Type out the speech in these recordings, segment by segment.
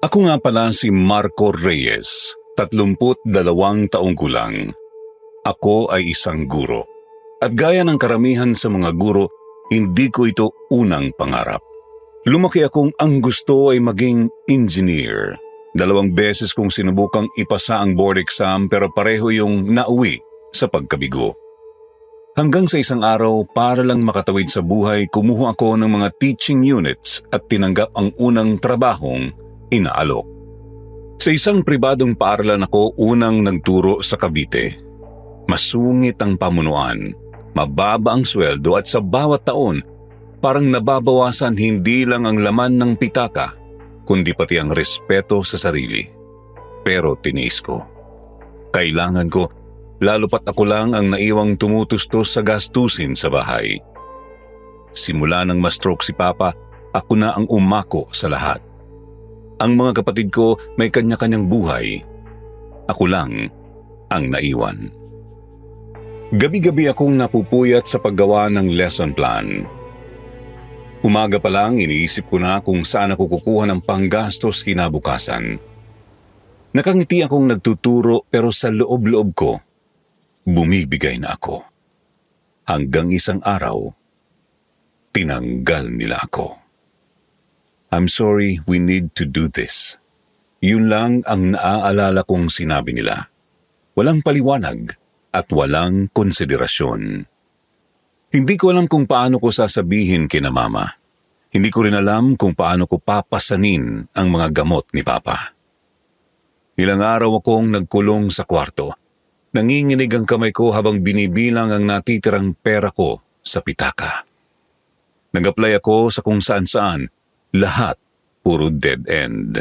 Ako nga pala si Marco Reyes, 32 taong gulang. Ako ay isang guro. At gaya ng karamihan sa mga guro, hindi ko ito unang pangarap. Lumaki akong ang gusto ay maging engineer. 2 beses kong sinubukang ipasa ang board exam pero pareho yung nauwi sa pagkabigo. Hanggang sa isang araw, para lang makatawid sa buhay, kumuha ako ng mga teaching units at tinanggap ang unang trabahong inaalok. Sa isang pribadong paaralan ako unang nagturo sa Cavite. Masungit ang pamunuan, mababa ang sweldo at sa bawat taon, parang nababawasan hindi lang ang laman ng pitaka, kundi pati ang respeto sa sarili. Pero tiniis ko. Kailangan ko, lalo pat ako lang ang naiwang tumutustos sa gastusin sa bahay. Simula nang ma-stroke si Papa, ako na ang umako sa lahat. Ang mga kapatid ko may kanya-kanyang buhay. Ako lang ang naiwan. Gabi-gabi akong napupuyat sa paggawa ng lesson plan. Umaga pa lang iniisip ko na kung saan ako kukuha ng panggastos kinabukasan. Nakangiti akong nagtuturo pero sa loob-loob ko, bumibigay na ako. Hanggang isang araw, tinanggal nila ako. I'm sorry, we need to do this. Yun lang ang naaalala kong sinabi nila. Walang paliwanag at walang konsiderasyon. Hindi ko alam kung paano ko sasabihin kina Mama. Hindi ko rin alam kung paano ko papasanin ang mga gamot ni Papa. Ilang araw akong nagkulong sa kwarto. Nanginginig ang kamay ko habang binibilang ang natitirang pera ko sa pitaka. Nag-apply ako sa kung saan-saan. Lahat puro dead end.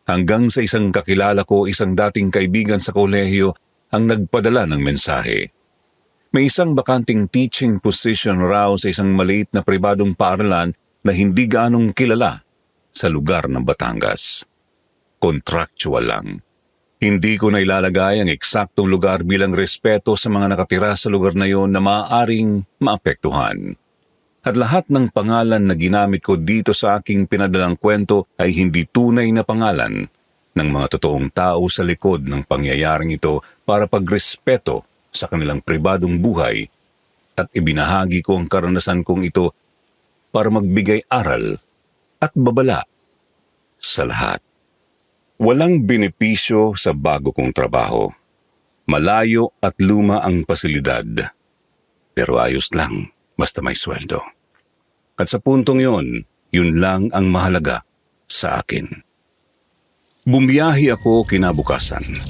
Hanggang sa isang kakilala ko, isang dating kaibigan sa kolehiyo, ang nagpadala ng mensahe. May isang bakanting teaching position raw sa isang maliit na pribadong paaralan na hindi gaanong kilala sa lugar ng Batangas. Contractual lang. Hindi ko na ilalagay ang eksaktong lugar bilang respeto sa mga nakatira sa lugar na yon na maaaring maapektuhan. At lahat ng pangalan na ginamit ko dito sa aking pinadalang kwento ay hindi tunay na pangalan ng mga totoong tao sa likod ng pangyayaring ito para pagrespeto sa kanilang pribadong buhay at ibinahagi ko ang karanasan kong ito para magbigay aral at babala sa lahat. Walang benepisyo sa bago kong trabaho. Malayo at luma ang pasilidad. Pero ayos lang. Basta may sweldo. At sa puntong yun lang ang mahalaga sa akin. Bumiyahi ako kinabukasan.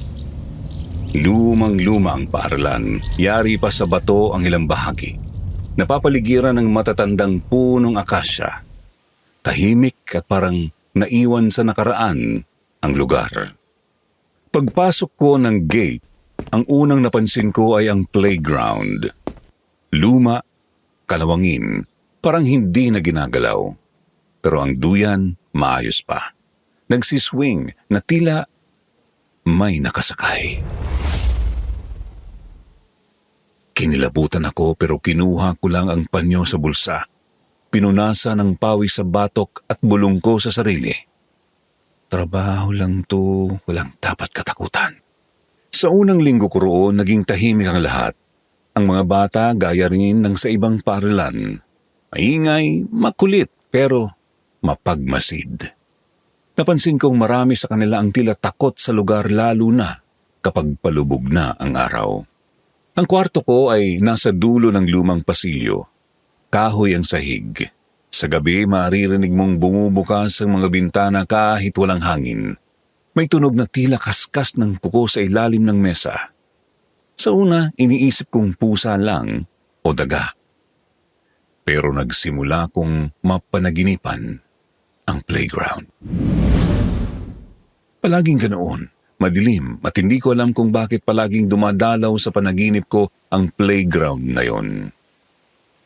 Lumang-luma ang paaralan, yari pa sa bato ang ilang bahagi. Napapaligiran ng matatandang punong akasya. Tahimik at parang naiwan sa nakaraan ang lugar. Pagpasok ko ng gate, ang unang napansin ko ay ang playground. Luma, kalawangin, parang hindi na ginagalaw. Pero ang duyan, maayos pa. Nagsiswing na tila may nakasakay. Kinilabutan ako pero kinuha ko lang ang panyo sa bulsa. Pinunasan ng pawis sa batok at bulong ko sa sarili. Trabaho lang to, walang dapat katakutan. Sa unang linggo ko roon, naging tahimik ang lahat. Ang mga bata gaya rin ng sa ibang paaralan. Maingay, makulit, pero mapagmasid. Napansin kong marami sa kanila ang tila takot sa lugar lalo na kapag palubog na ang araw. Ang kwarto ko ay nasa dulo ng lumang pasilyo. Kahoy ang sahig. Sa gabi, maririnig mong bumubukas ang mga bintana kahit walang hangin. May tunog na tila kaskas ng kuko sa ilalim ng mesa. Sa una, iniisip kong pusa lang o daga. Pero nagsimula kong mapanaginipan ang playground. Palaging ganoon, madilim at hindi ko alam kung bakit palaging dumadalaw sa panaginip ko ang playground na yon.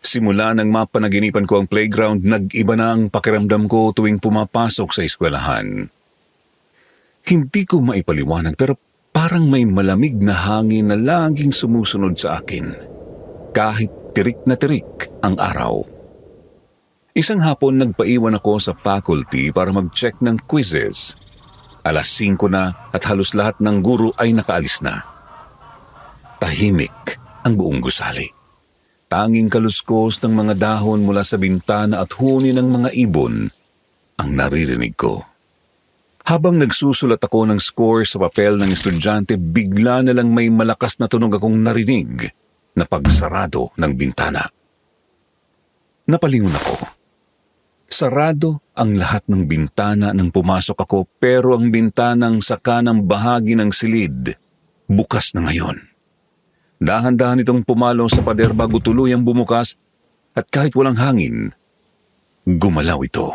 Simula nang mapanaginipan ko ang playground, nag-iba na ang pakiramdam ko tuwing pumapasok sa eskwelahan. Hindi ko maipaliwanag pero parang may malamig na hangin na laging sumusunod sa akin. Kahit tirik na tirik ang araw. Isang hapon nagpaiwan ako sa faculty para mag-check ng quizzes. 5:00 na at halos lahat ng guro ay nakaalis na. Tahimik ang buong gusali. Tanging kaluskos ng mga dahon mula sa bintana at huni ng mga ibon ang naririnig ko. Habang nagsusulat ako ng score sa papel ng estudyante, bigla na lang may malakas na tunog akong narinig na pagsarado ng bintana. Napalingon ako. Sarado ang lahat ng bintana nang pumasok ako, pero ang bintanang sa kanang bahagi ng silid bukas na ngayon. Dahan-dahan itong pumalo sa pader bago tuluyang bumukas at kahit walang hangin, gumalaw ito.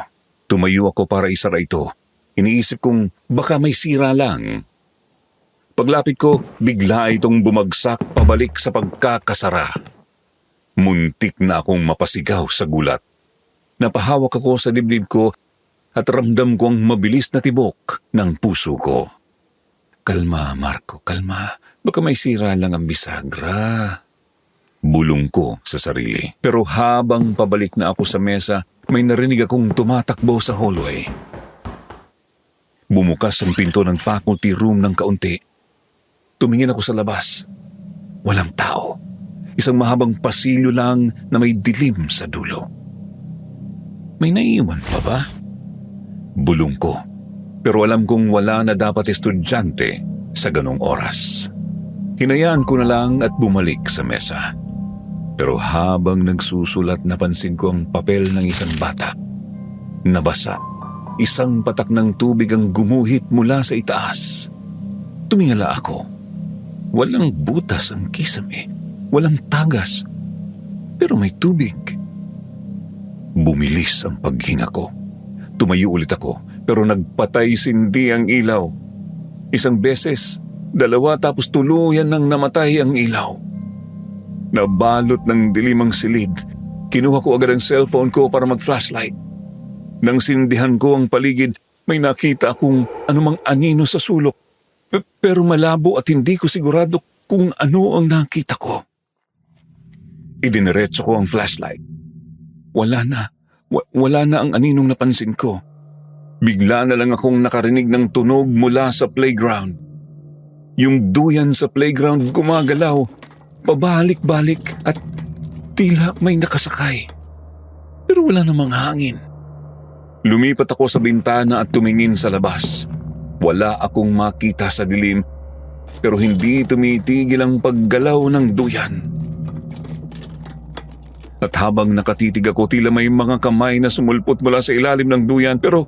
Tumayo ako para isara ito. Iniisip kong baka may sira lang. Paglapit ko, bigla itong bumagsak pabalik sa pagkakasara. Muntik na akong mapasigaw sa gulat. Napahawak ako sa dibdib ko at ramdam ko ang mabilis na tibok ng puso ko. Kalma, Marco, kalma. Baka may sira lang ang bisagra. Bulong ko sa sarili. Pero habang pabalik na ako sa mesa, may narinig akong tumatakbo sa hallway. Bumukas ang pinto ng faculty room ng kaunti. Tumingin ako sa labas. Walang tao. Isang mahabang pasilyo lang na may dilim sa dulo. May naiiwan pa ba? Bulong ko. Pero alam kong wala na dapat estudyante sa ganong oras. Hinayaan ko na lang at bumalik sa mesa. Pero habang nagsusulat, napansin ko ang papel ng isang bata. Nabasa. Isang patak ng tubig ang gumuhit mula sa itaas. Tumingala ako. Walang butas ang kisame. Walang tagas. Pero may tubig. Bumilis ang paghinga ko. Tumayo ulit ako, pero nagpatay-sindi ang ilaw. Isang beses, 2, tapos tuluyan nang namatay ang ilaw. Nabalot ng dilim ang silid. Kinuha ko agad ang cellphone ko para mag-flashlight. Nang sindihan ko ang paligid, may nakita akong anumang anino sa sulok. Pero malabo at hindi ko sigurado kung ano ang nakita ko. Idiniretso ko ang flashlight. Wala na. Wala na ang aninong napansin ko. Bigla na lang akong nakarinig ng tunog mula sa playground. Yung duyan sa playground gumagalaw, pabalik-balik at tila may nakasakay. Pero wala namang hangin. Lumipat ako sa bintana at tumingin sa labas. Wala akong makita sa dilim, pero hindi tumitigil ang paggalaw ng duyan. At habang nakatitig ako, tila may mga kamay na sumulpot mula sa ilalim ng duyan, pero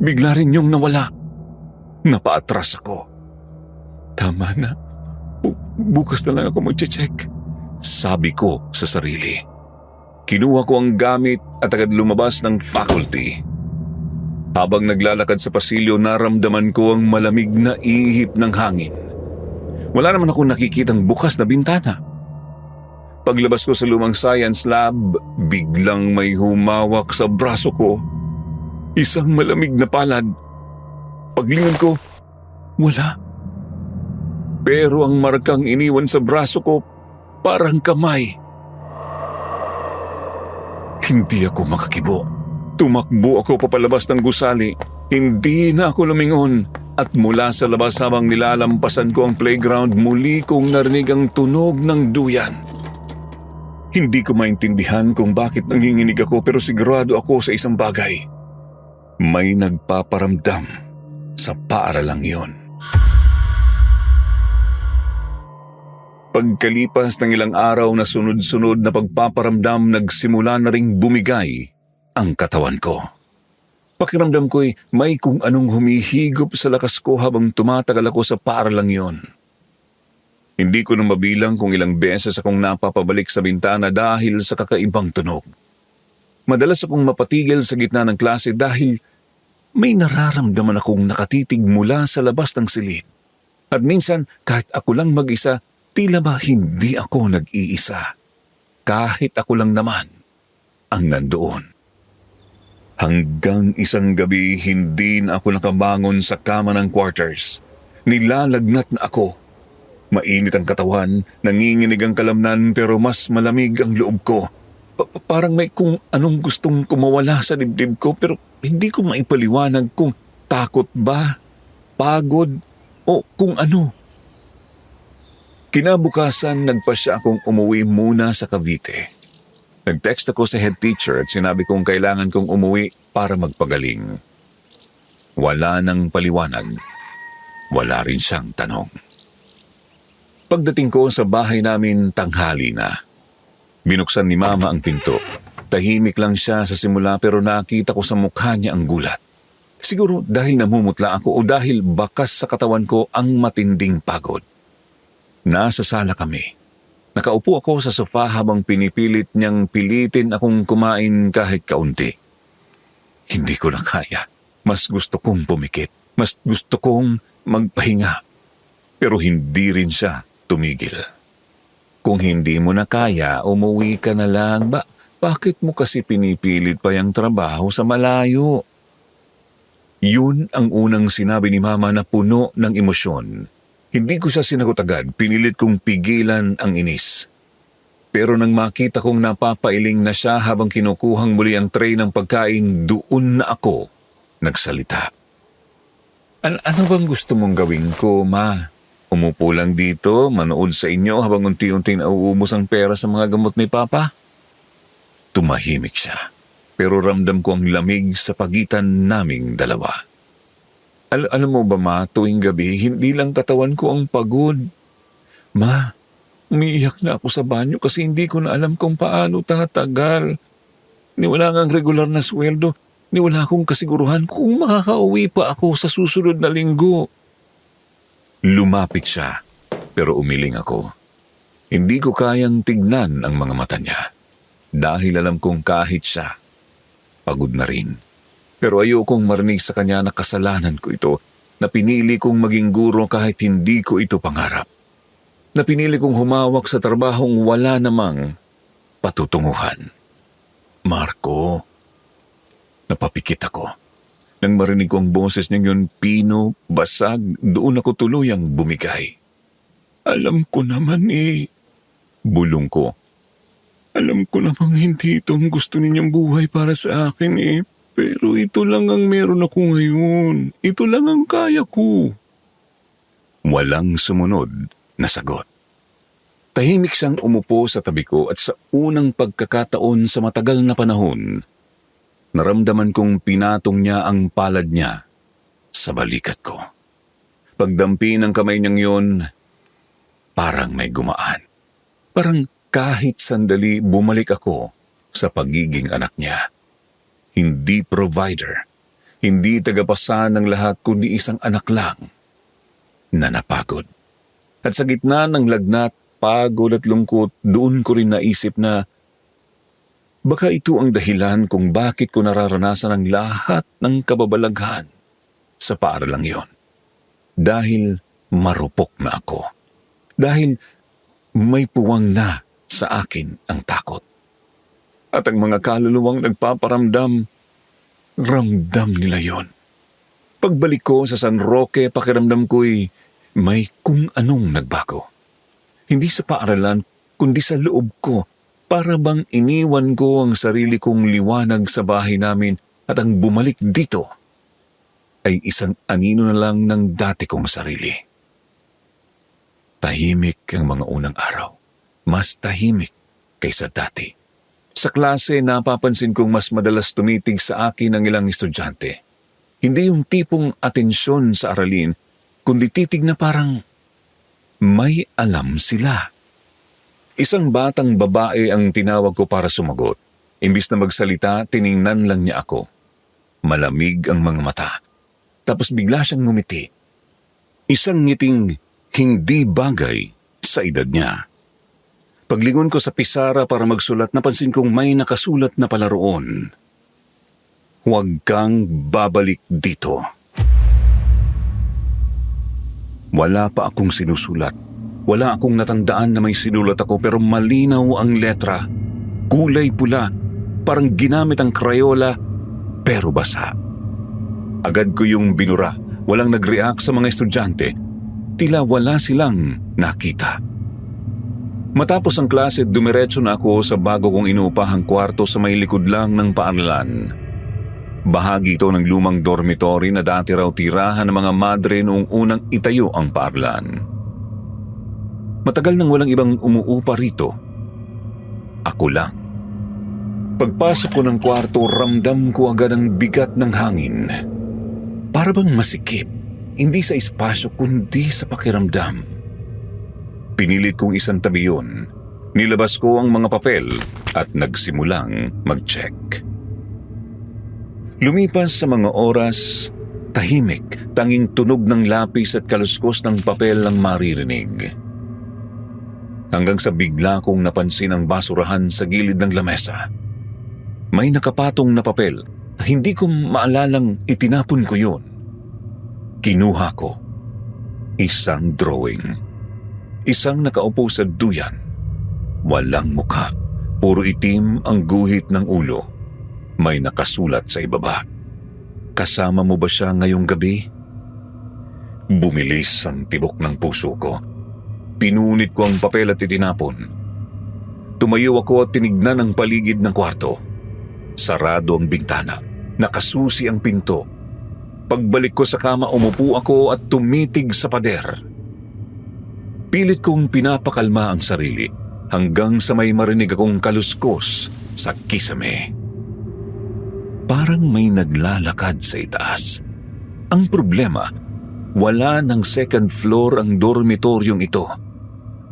bigla rin yung nawala. Napaatras ako. Tama na. Bukas na lang ako mag-check. Sabi ko sa sarili. Kinuha ko ang gamit at agad lumabas ng faculty. Habang naglalakad sa pasilyo, naramdaman ko ang malamig na ihip ng hangin. Wala naman akong nakikitang bukas na bintana. Paglabas ko sa lumang science lab, biglang may humawak sa braso ko. Isang malamig na palad. Paglingon ko, wala. Pero ang markang iniwan sa braso ko, parang kamay. Hindi ako makakibo. Tumakbo ako papalabas ng gusali. Hindi na ako lumingon. At mula sa labas habang nilalampasan ko ang playground, muli kong narinig ang tunog ng duyan. Hindi ko maintindihan kung bakit nanginginig ako, pero sigurado ako sa isang bagay. May nagpaparamdam sa paaralang iyon. Pagkalipas ng ilang araw na sunod-sunod na pagpaparamdam, nagsimula na ring bumigay ang katawan ko. Pakiramdam ko'y may kung anong humihigop sa lakas ko habang tumatagal ako sa paaralang iyon. Hindi ko na mabilang kung ilang beses akong napapabalik sa bintana dahil sa kakaibang tunog. Madalas akong mapatigil sa gitna ng klase dahil may nararamdaman akong nakatitig mula sa labas ng silid. At minsan, kahit ako lang mag-isa, tila ba hindi ako nag-iisa. Kahit ako lang naman ang nandoon. Hanggang isang gabi, hindi na ako nakabangon sa kama ng quarters. Nilalagnat na ako. Mainit ang katawan, nanginginig ang kalamnan, pero mas malamig ang loob ko. Parang may kung anong gustong kumawala sa dibdib ko, pero hindi ko maipaliwanag kung takot ba, pagod o kung ano. Kinabukasan, nagpasya akong umuwi muna sa Cavite. Nag-text ako sa head teacher at sinabi kong kailangan kong umuwi para magpagaling. Wala nang paliwanag. Wala rin siyang tanong. Pagdating ko sa bahay namin, tanghali na. Binuksan ni Mama ang pinto. Tahimik lang siya sa simula pero nakita ko sa mukha niya ang gulat. Siguro dahil namumutla ako o dahil bakas sa katawan ko ang matinding pagod. Nasa sala kami. Nakaupo ako sa sofa habang pinipilit niyang pilitin akong kumain kahit kaunti. Hindi ko na kaya. Mas gusto kong pumikit. Mas gusto kong magpahinga. Pero hindi rin siya tumigil. Kung hindi mo na kaya, umuwi ka na lang. Bakit mo kasi pinipilit pa yung trabaho sa malayo? Yun ang unang sinabi ni Mama na puno ng emosyon. Hindi ko siya sinagot agad, pinilit kong pigilan ang inis. Pero nang makita kong napapailing na siya habang kinukuhang muli ang tray ng pagkain, doon na ako nagsalita. Ano bang gusto mong gawin ko, Ma? Umupo lang dito, manood sa inyo habang unti-unting nauubos ang pera sa mga gamot ni Papa? Tumahimik siya, pero ramdam ko ang lamig sa pagitan naming dalawa. Alam mo ba, Ma, tuwing gabi, hindi lang katawan ko ang pagod. Ma, umiiyak na ako sa banyo kasi hindi ko na alam kung paano tatagal. Niwala ngang regular na sweldo, niwala akong kasiguruhan kung makakauwi pa ako sa susunod na linggo. Lumapit siya, pero umiling ako. Hindi ko kayang tignan ang mga mata niya. Dahil alam kong kahit siya, pagod na rin. Pero ayokong marinig sa kanya na kasalanan ko ito, na pinili kong maging guro kahit hindi ko ito pangarap. Na pinili kong humawak sa trabahong wala namang patutunguhan. Marco, napapikit ako. Nang marinig ko ang boses niya yun, pino, basag, doon ako tuluyang bumigay. Alam ko naman bulong ko. Alam ko namang hindi ito ang gusto ninyong buhay para sa akin pero ito lang ang meron ako ngayon. Ito lang ang kaya ko. Walang sumunod na sagot. Tahimik siyang umupo sa tabi ko at sa unang pagkakataon sa matagal na panahon, naramdaman kong pinatong niya ang palad niya sa balikat ko. Pagdampi ng kamay niyang yun, parang may gumaan. Parang kahit sandali bumalik ako sa pagiging anak niya. Hindi provider, hindi tagapasa ng lahat kundi isang anak lang na napagod. At sa gitna ng lagnat, pagod at lungkot, doon ko rin naisip na baka ito ang dahilan kung bakit ko nararanasan ang lahat ng kababalaghan sa paaralang yon. Dahil marupok na ako. Dahil may puwang na sa akin ang takot. At ang mga kaluluwang nagpaparamdam, ramdam nila yon. Pagbalik ko sa San Roque, pakiramdam ko'y may kung anong nagbago. Hindi sa paaralan, kundi sa loob ko. Para bang iniwan ko ang sarili kong liwanag sa bahay namin at ang bumalik dito ay isang anino na lang ng dati kong sarili. Tahimik ang mga unang araw. Mas tahimik kaysa dati. Sa klase, napapansin kong mas madalas tumitig sa akin ang ilang estudyante. Hindi yung tipong atensyon sa aralin, kundi titig na parang may alam sila. Isang batang babae ang tinawag ko para sumagot. Imbis na magsalita, tiningnan lang niya ako. Malamig ang mga mata. Tapos bigla siyang ngumiti. Isang ngiting hindi bagay sa edad niya. Paglingon ko sa pisara para magsulat, napansin kong may nakasulat na pala roon. Huwag kang babalik dito. Wala pa akong sinusulat. Wala akong natandaan na may sinulat ako pero malinaw ang letra. Kulay pula, parang ginamit ang Crayola pero basa. Agad ko yung binura. Walang nag-react sa mga estudyante. Tila wala silang nakita. Matapos ang klase, dumiretso na ako sa bago kong inupahang kwarto sa may likod lang ng paaralan. Bahagi ito ng lumang dormitory na dati raw tirahan ng mga madre noong unang itayo ang paaralan. Matagal nang walang ibang umuupa rito. Ako lang. Pagpasok ko ng kwarto, ramdam ko agad ang bigat ng hangin. Para bang masikip, hindi sa espasyo kundi sa pakiramdam. Pinilit kong isang tabi yun. Nilabas ko ang mga papel at nagsimulang mag-check. Lumipas sa mga oras, tahimik, tanging tunog ng lapis at kaluskos ng papel ang maririnig. Hanggang sa bigla kong napansin ang basurahan sa gilid ng lamesa. May nakapatong na papel. Hindi ko maalalang itinapon ko yun. Kinuha ko. Isang drawing. Isang nakaupo sa duyan. Walang mukha. Puro itim ang guhit ng ulo. May nakasulat sa ibaba. Kasama mo ba siya ngayong gabi? Bumilis ang tibok ng puso ko. Pinunit ko ang papel at itinapon. Tumayo ako at tinignan ang paligid ng kwarto. Sarado ang bintana. Nakasusi ang pinto. Pagbalik ko sa kama, umupo ako at tumitig sa pader. Pilit kong pinapakalma ang sarili hanggang sa may marinig akong kaluskos sa kisame. Parang may naglalakad sa itaas. Ang problema, wala ng second floor ang dormitoryong ito.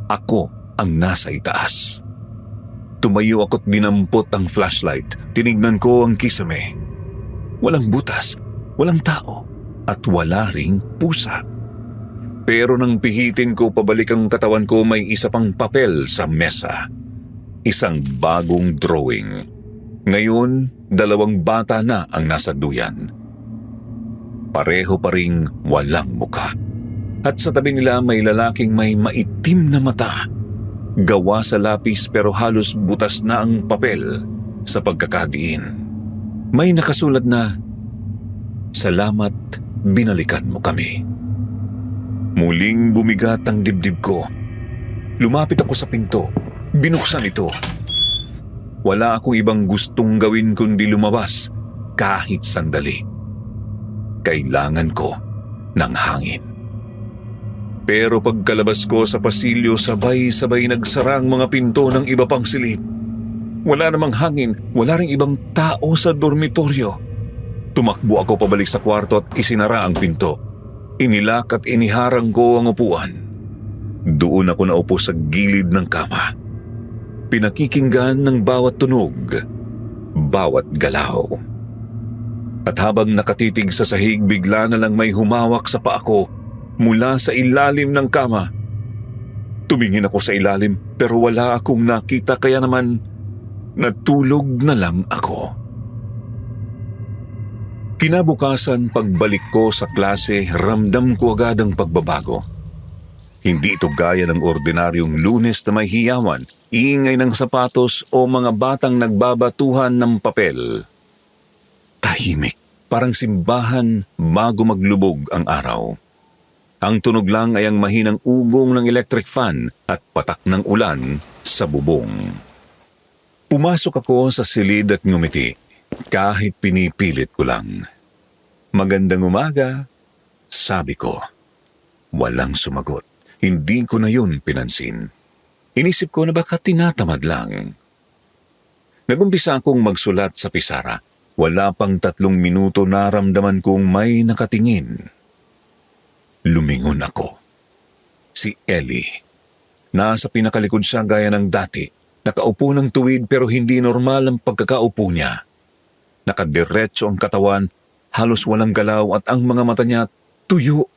Ako ang nasa itaas. Tumayo ako't dinampot ang flashlight. Tinignan ko ang kisame. Walang butas, walang tao, at wala ring pusa. Pero nang pihitin ko pabalik ang katawan ko, may isa pang papel sa mesa. Isang bagong drawing. Ngayon, 2 bata na ang nasa duyan. Pareho pa ring walang mukha. At sa tabi nila may lalaking may maitim na mata. Gawa sa lapis pero halos butas na ang papel sa pagkakadiin. May nakasulat na, "Salamat, binalikan mo kami." Muling bumigat ang dibdib ko. Lumapit ako sa pinto. Binuksan ito. Wala akong ibang gustong gawin kundi lumabas kahit sandali. Kailangan ko ng hangin. Pero pagkalabas ko sa pasilyo, sabay-sabay nagsara ang mga pinto ng iba pang silid. Wala namang hangin, wala ring ibang tao sa dormitoryo. Tumakbo ako pabalik sa kwarto at isinara ang pinto. Inilak at iniharang ko ang upuan. Doon ako naupo sa gilid ng kama. Pinakikinggan ng bawat tunog, bawat galaw. At habang nakatitig sa sahig, bigla na lang may humawak sa paa ko mula sa ilalim ng kama. Tumingin ako sa ilalim pero wala akong nakita kaya naman natulog na lang ako. Kinabukasan, pagbalik ko sa klase, ramdam ko agad ang pagbabago. Hindi ito gaya ng ordinaryong Lunes na may hiyawan, ingay ng sapatos o mga batang nagbabatuhan ng papel. Tahimik, parang simbahan bago maglubog ang araw. Ang tunog lang ay ang mahinang ugong ng electric fan at patak ng ulan sa bubong. Pumasok ako sa silid at ngumiti, kahit pinipilit ko lang. "Magandang umaga," sabi ko. Walang sumagot. Hindi ko na yun pinansin. Inisip ko na baka tinatamad lang. Nagumpisa akong magsulat sa pisara. Wala pang 3 minuto naramdaman kong may nakatingin. Lumingon ako. Si Ellie. Nasa pinakalikod siya gaya ng dati. Nakaupo ng tuwid pero hindi normal ang pagkakaupo niya. Nakadiretso ang katawan, halos walang galaw at ang mga mata niya tuyo.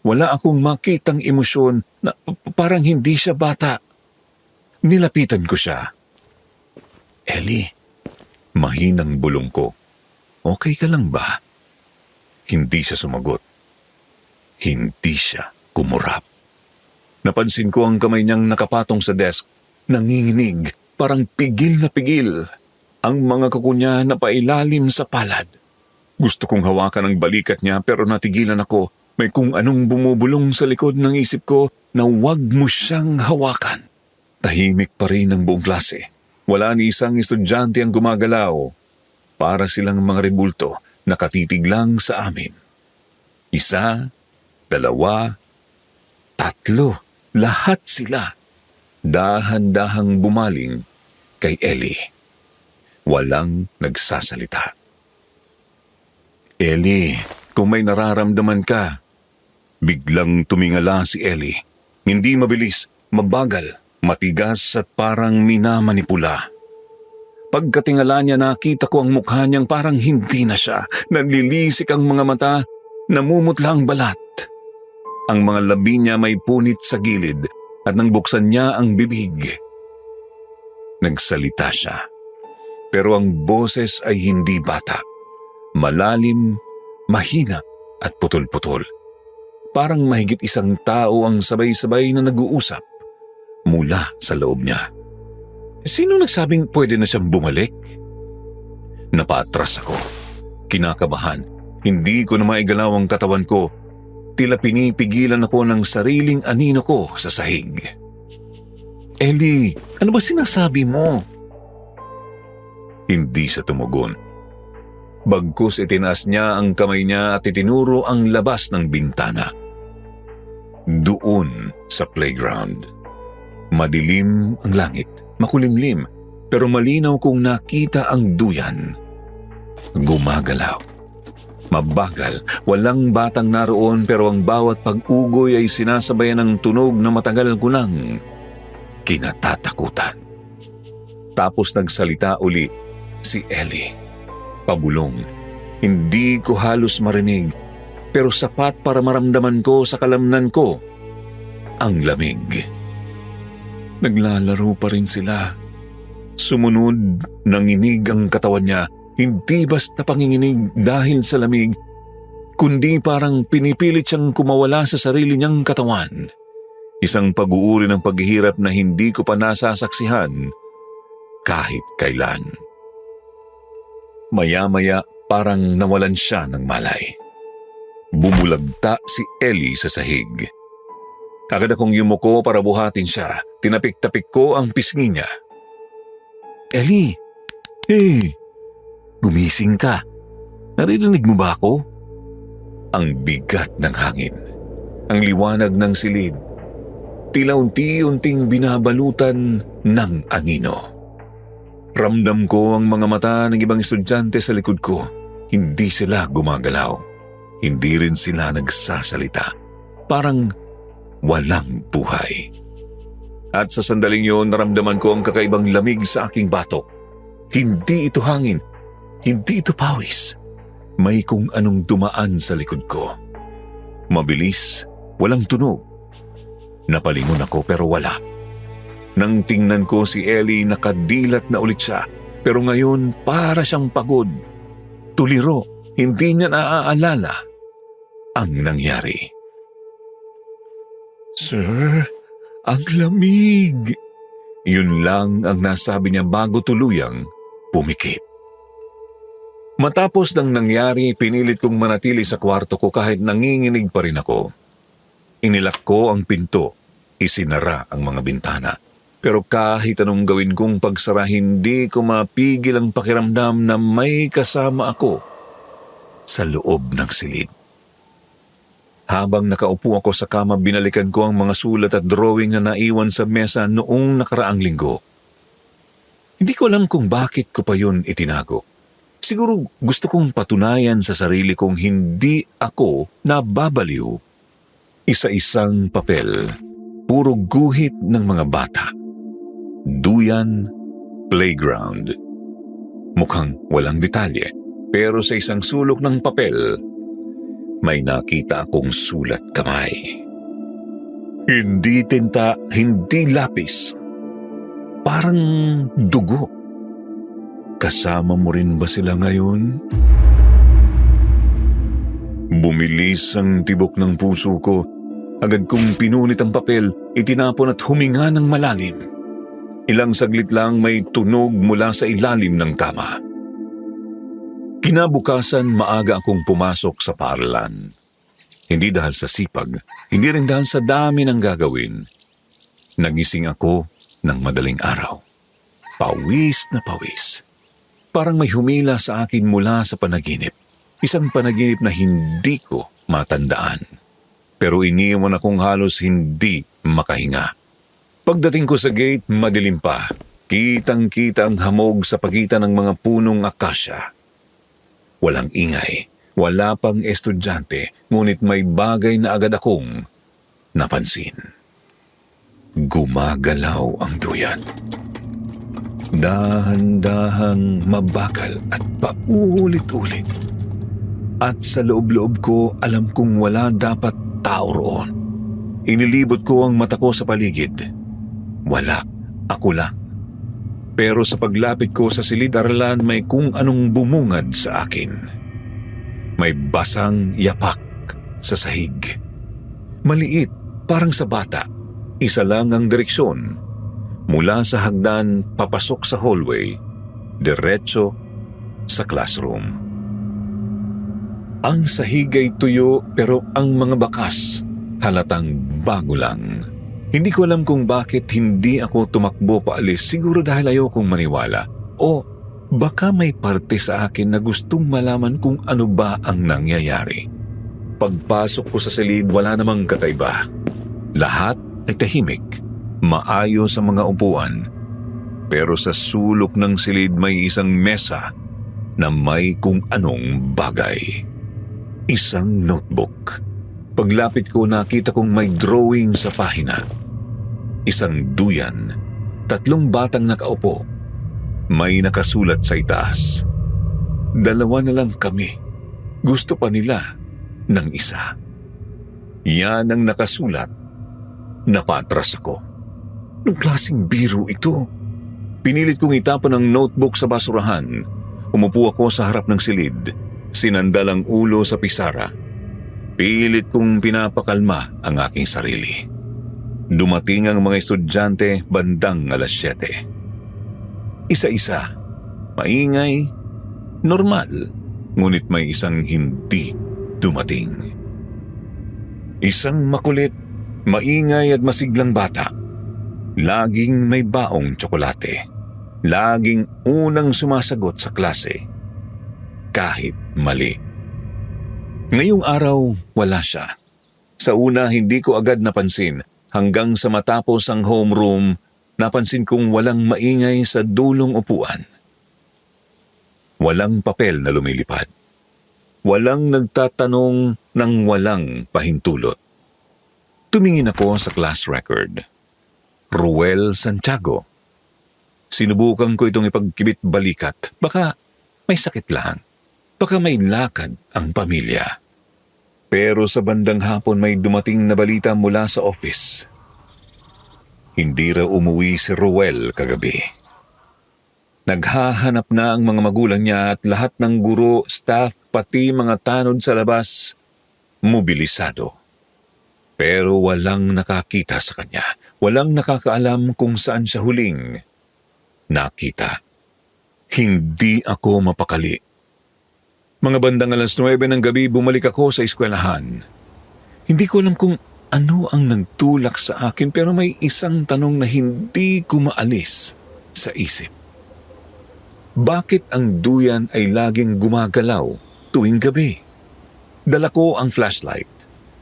Wala akong makitang emosyon na parang hindi siya bata. Nilapitan ko siya. "Ellie," mahinang bulong ko. "Okay ka lang ba?" Hindi siya sumagot. Hindi siya kumurap. Napansin ko ang kamay niyang nakapatong sa desk, nanginginig, parang pigil na pigil. Ang mga kuko niya napailalim sa palad. Gusto kong hawakan ang balikat niya pero natigilan ako. May kung anong bumubulong sa likod ng isip ko na huwag mo siyang hawakan. Tahimik pa rin ang buong klase. Wala ni isang estudyante ang gumagalaw. Para silang mga rebulto, nakatitig lang sa amin. 1, 2, 3, lahat sila. Dahan-dahang bumaling kay Ellie. Walang nagsasalita. Ellie, kung may nararamdaman ka. Biglang tumingala si Ellie. Hindi mabilis, mabagal, matigas at parang minamanipula. Pagkatingala niya, nakita ko ang mukha niyang parang hindi na siya. Nanlilisik ang mga mata, namumutla ang balat. Ang mga labi niya may punit sa gilid at nang buksan niya ang bibig. Nagsalita siya. Pero ang boses ay hindi bata. Malalim, mahina at putol-putol. Parang mahigit 1 tao ang sabay-sabay na nag-uusap mula sa loob niya. Sino nagsabing pwede na siyang bumalik? Napatras ako. Kinakabahan. Hindi ko na maigalaw ang katawan ko. Tila pinipigilan ako ng sariling anino ko sa sahig. Ellie, ano ba sinasabi mo? Hindi siya tumugon. Bagkus itinaas niya ang kamay niya at itinuro ang labas ng bintana. Doon sa playground. Madilim ang langit, makulimlim, pero malinaw kong nakita ang duyan. Gumagalaw. Mabagal, walang batang naroon pero ang bawat pag-ugoy ay sinasabayan ng tunog na matagal ko nang kinatatakutan. Tapos nagsalita uli si Ellie. Pabulong. Hindi ko halos marinig pero sapat para maramdaman ko sa kalamnan ko ang lamig. Naglalaro pa rin sila. Sumunod, nanginig ang katawan niya. Hindi basta panginginig dahil sa lamig, kundi parang pinipilit siyang kumawala sa sarili niyang katawan. Isang pag-uuri ng paghihirap na hindi ko pa nasasaksihan kahit kailan. Maya-maya parang nawalan siya ng malay. Bumulagta si Ellie sa sahig. Agad akong yumuko para buhatin siya. Tinapik-tapik ko ang pisngi niya. Ellie! Hey! Gumising ka. Naririnig mo ba ako? Ang bigat ng hangin. Ang liwanag ng silid. Tila unti-unting binabalutan ng anino. Ramdam ko ang mga mata ng ibang estudyante sa likod ko. Hindi sila gumagalaw. Hindi rin sila nagsasalita. Parang walang buhay. At sa sandaling yun, naramdaman ko ang kakaibang lamig sa aking batok. Hindi ito hangin. Hindi ito pawis. May kung anong dumaan sa likod ko. Mabilis, walang tunog. Napalingon ako pero wala. Nang tingnan ko si Ellie, nakadilat na ulit siya. Pero ngayon, para siyang pagod. Tuliro, hindi niya naaalala ang nangyari. Sir, ang lamig. Yun lang ang nasabi niya bago tuluyang pumikit. Matapos ng nangyari, pinilit kong manatili sa kwarto ko kahit nanginginig pa rin ako. Inilak ko ang pinto, isinara ang mga bintana. Pero kahit anong gawin kong pagsara, hindi ko mapigil ang pakiramdam na may kasama ako sa loob ng silid. Habang nakaupo ako sa kama, binalikan ko ang mga sulat at drawing na naiwan sa mesa noong nakaraang linggo. Hindi ko alam kung bakit ko pa yun itinago. Siguro gusto kong patunayan sa sarili kong hindi ako nababaliw. Isa-isang papel, puro guhit ng mga bata. Duyan, playground. Mukhang walang detalye, pero sa isang sulok ng papel, may nakita akong sulat kamay. Hindi tinta, hindi lapis. Parang dugo. Kasama mo rin ba sila ngayon? Bumilis ang tibok ng puso ko. Agad kong pinunit ang papel, itinapon at huminga ng malalim. Ilang saglit lang may tunog mula sa ilalim ng kama. Kinabukasan, maaga akong pumasok sa paaralan. Hindi dahil sa sipag, hindi rin dahil sa dami ng gagawin. Nagising ako ng madaling araw. Pawis na pawis. Parang may humila sa akin mula sa panaginip. Isang panaginip na hindi ko matandaan. Pero iniwan akong halos hindi makahinga. Pagdating ko sa gate, madilim pa. Kitang-kita ang hamog sa pagitan ng mga punong akasya. Walang ingay, wala pang estudyante, ngunit may bagay na agad akong napansin. Gumagalaw ang duyan. Dahan-dahang mabagal at paulit-ulit. At sa loob-loob ko, alam kong wala dapat tao roon. Inilibot ko ang mata ko sa paligid. Wala, ako lang. Pero sa paglapit ko sa silid-aralan, may kung anong bumungad sa akin. May basang yapak sa sahig. Maliit, parang sa bata. Isa lang ang direksyon. Mula sa hagdan, papasok sa hallway, diretso sa classroom. Ang sahig ay tuyo pero ang mga bakas halatang bago lang. Hindi ko alam kung bakit hindi ako tumakbo paalis, siguro dahil ayokong maniwala. O baka may parte sa akin na gustong malaman kung ano ba ang nangyayari. Pagpasok ko sa silid, wala namang kakaiba. Lahat ay tahimik, maayos sa mga upuan. Pero sa sulok ng silid may isang mesa na may kung anong bagay. Isang notebook. Paglapit ko, nakita kong may drawing sa pahina. Isang duyan, 3 batang nakaupo. May nakasulat sa itaas. 2 na lang kami. Gusto pa nila ng isa. Yan ang nakasulat. Napatras ako. Anong klaseng biro ito? Pinilit kong itapon ang notebook sa basurahan. Umupo ako sa harap ng silid. Sinandal ang ulo sa pisara. Pilit kong pinapakalma ang aking sarili. Dumating ang mga estudyante bandang 7:00. Isa-isa, maingay, normal, ngunit may isang hindi dumating. Isang makulit, maingay at masiglang bata. Laging may baong tsokolate. Laging unang sumasagot sa klase. Kahit mali. Ngayong araw, wala siya. Sa una, hindi ko agad napansin. Hanggang sa matapos ang homeroom, napansin kong walang maingay sa dulong upuan. Walang papel na lumilipad. Walang nagtatanong ng walang pahintulot. Tumingin ako sa class record. Ruel Santiago. Sinubukan ko itong ipagkibit balikat. Baka may sakit lang. Baka may lakad ang pamilya. Pero sa bandang hapon may dumating na balita mula sa office. Hindi raw umuwi si Ruel kagabi. Naghahanap na ang mga magulang niya at lahat ng guro, staff, pati mga tanod sa labas, mobilisado. Pero walang nakakita sa kanya. Walang nakakaalam kung saan siya huling nakita. Hindi ako mapakali. Mga bandang 9:00 ng gabi, bumalik ako sa eskwelahan. Hindi ko alam kung ano ang nagtulak sa akin, pero may isang tanong na hindi ko maalis sa isip. Bakit ang duyan ay laging gumagalaw tuwing gabi? Dala ko ang flashlight.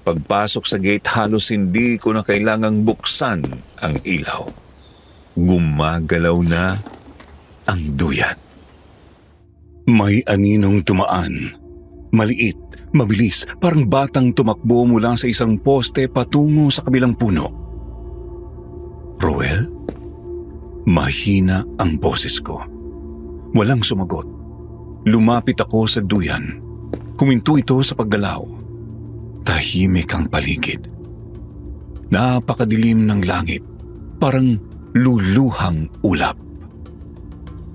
Pagpasok sa gate, halos hindi ko na kailangang buksan ang ilaw. Gumagalaw na ang duyan. May aninong tumaan. Maliit, mabilis, parang batang tumakbo mula sa isang poste patungo sa kabilang puno. Ruel? Mahina ang boses ko. Walang sumagot. Lumapit ako sa duyan. Huminto ito sa paggalaw. Tahimik ang paligid. Napakadilim ng langit. Parang luluhang ulap.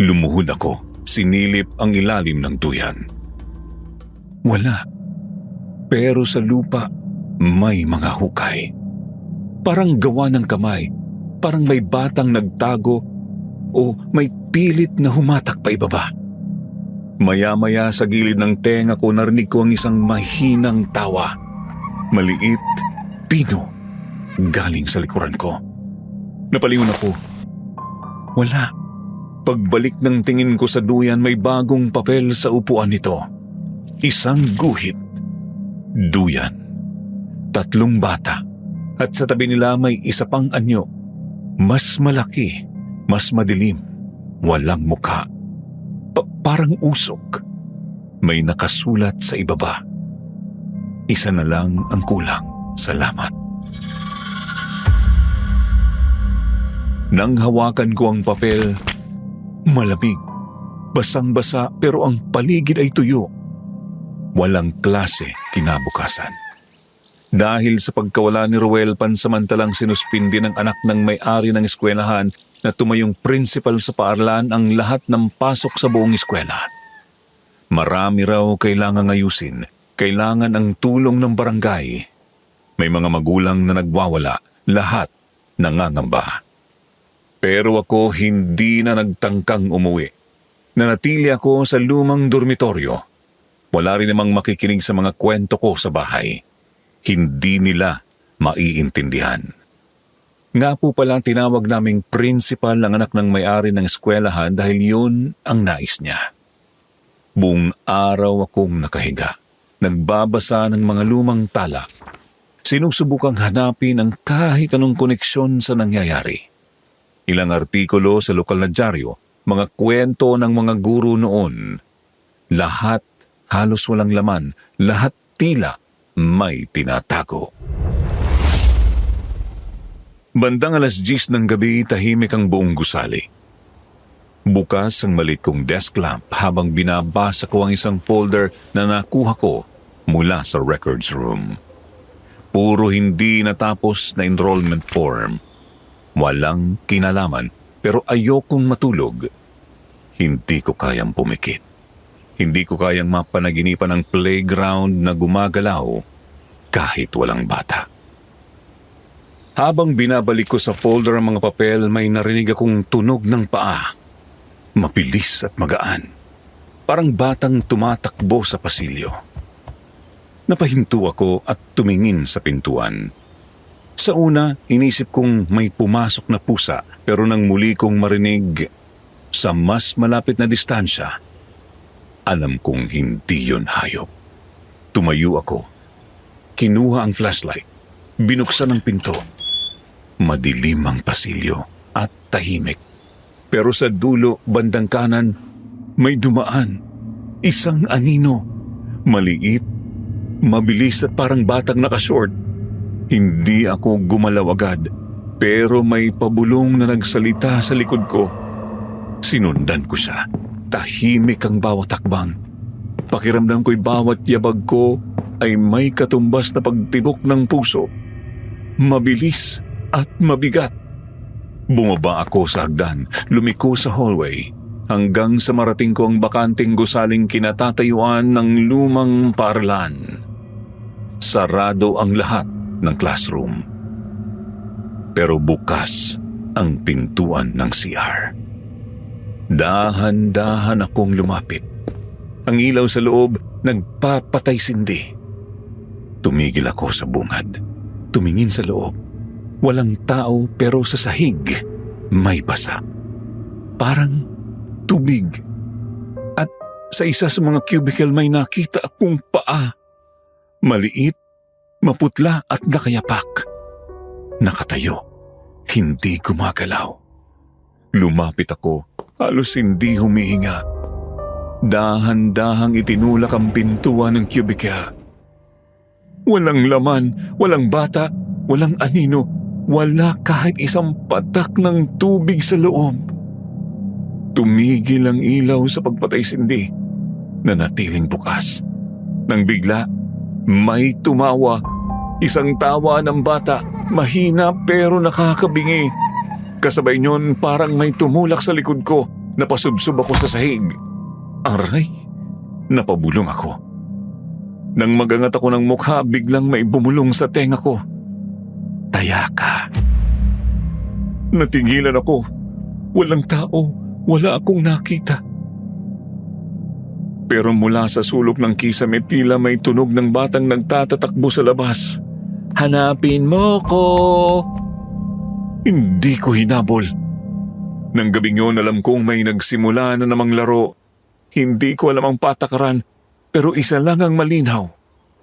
Lumuhod ako. Sinilip ang ilalim ng duyan. Wala. Pero sa lupa, may mga hukay. Parang gawa ng kamay. Parang may batang nagtago o may pilit na humatak pa ibaba. Maya-maya sa gilid ng tenga ko, narinig ko ang isang mahinang tawa. Maliit, pino, galing sa likuran ko. Napalingon ako. Wala. Pagbalik ng tingin ko sa duyan, may bagong papel sa upuan nito. Isang guhit, duyan, 3 bata, at sa tabi nila may isa pang anyo. Mas malaki, mas madilim, walang mukha. Parang usok. May nakasulat sa ibaba. Isa na lang ang kulang. Salamat. Nang hawakan ko ang papel, malamig, basang-basa pero ang paligid ay tuyo. Walang klase kinabukasan. Dahil sa pagkawala ni Ruel, pansamantalang sinuspindi ng anak ng may-ari ng eskwelahan na tumayong principal sa paaralan ang lahat ng pasok sa buong eskwela. Marami raw kailangang ayusin, kailangan ang tulong ng barangay. May mga magulang na nagwawala, lahat nangangamba. Pero ako hindi na nagtangkang umuwi. Nanatili ako sa lumang dormitoryo. Wala rin namang makikinig sa mga kwento ko sa bahay. Hindi nila maiintindihan. Nga po pala tinawag naming principal ng anak ng may-ari ng eskwelahan dahil yun ang nais niya. Buong araw akong nakahiga, nagbabasa ng mga lumang tala. Sinusubukang hanapin ang kahit anong koneksyon sa nangyayari. Ilang artikulo sa lokal na dyaryo, mga kwento ng mga guro noon. Lahat halos walang laman, lahat tila may tinatago. Bandang 10:00 ng gabi, tahimik ang buong gusali. Bukas ang maliit kong desk lamp habang binabasa ko ang isang folder na nakuha ko mula sa records room. Puro hindi natapos na enrollment form. Walang kinalaman pero ayokong matulog. Hindi ko kayang pumikit. Hindi ko kayang mapanaginipan ang playground na gumagalaw kahit walang bata. Habang binabalik ko sa folder ang mga papel, may narinig akong tunog ng paa. Mabilis at magaan. Parang batang tumatakbo sa pasilyo. Napahinto ako at tumingin sa pintuan. Sa una, inisip kong may pumasok na pusa pero nang muli kong marinig sa mas malapit na distansya, alam kong hindi yon hayop. Tumayo ako. Kinuha ang flashlight. Binuksan ang pinto. Madilim ang pasilyo at tahimik. Pero sa dulo, bandang kanan, may dumaan. Isang anino. Maliit, mabilis at parang batang nakashort. Hindi ako gumalaw agad, pero may pabulong na nagsalita sa likod ko. Sinundan ko siya. Tahimik ang bawat hakbang. Pakiramdam ko'y bawat yabag ko ay may katumbas na pagtibok ng puso. Mabilis at mabigat. Bumaba ako sa hagdan, lumiko sa hallway, hanggang sa marating ko ang bakanting gusaling kinatatayuan ng lumang paaralan. Sarado ang lahat ng classroom. Pero bukas ang pintuan ng CR. Dahan-dahan akong lumapit. Ang ilaw sa loob nagpapatay-sindi. Tumigil ako sa bungad. Tumingin sa loob. Walang tao pero sa sahig may basa. Parang tubig. At sa isa sa mga cubicle may nakita akong paa. Maliit, maputla at nakayapak. Nakatayo. Hindi gumagalaw. Lumapit ako. Halos hindi humihinga. Dahan-dahang itinulak ang pintuan ng cubicle. Walang laman, walang bata, walang anino, wala kahit isang patak ng tubig sa loob. Tumigil ang ilaw sa pagpatay-sindi. Nanatiling bukas. Nang bigla, may tumawa. Isang tawa ng bata, mahina pero nakakabingi. Kasabay niyon parang may tumulak sa likod ko. Napasubsob ako sa sahig. Aray, napabulong ako. Nang magangat ako ng mukha, biglang may bumulong sa tenga ko. Taya ka. Natigilan ako. Walang tao, wala akong nakita. Pero mula sa sulok ng kisame, tila may tunog ng batang nagtatatakbo sa labas. Hanapin mo ko! Hindi ko hinabol. Nang gabing yun, alam kong may nagsimula na namang laro. Hindi ko alam ang patakaran, Pero isa lang ang malinaw.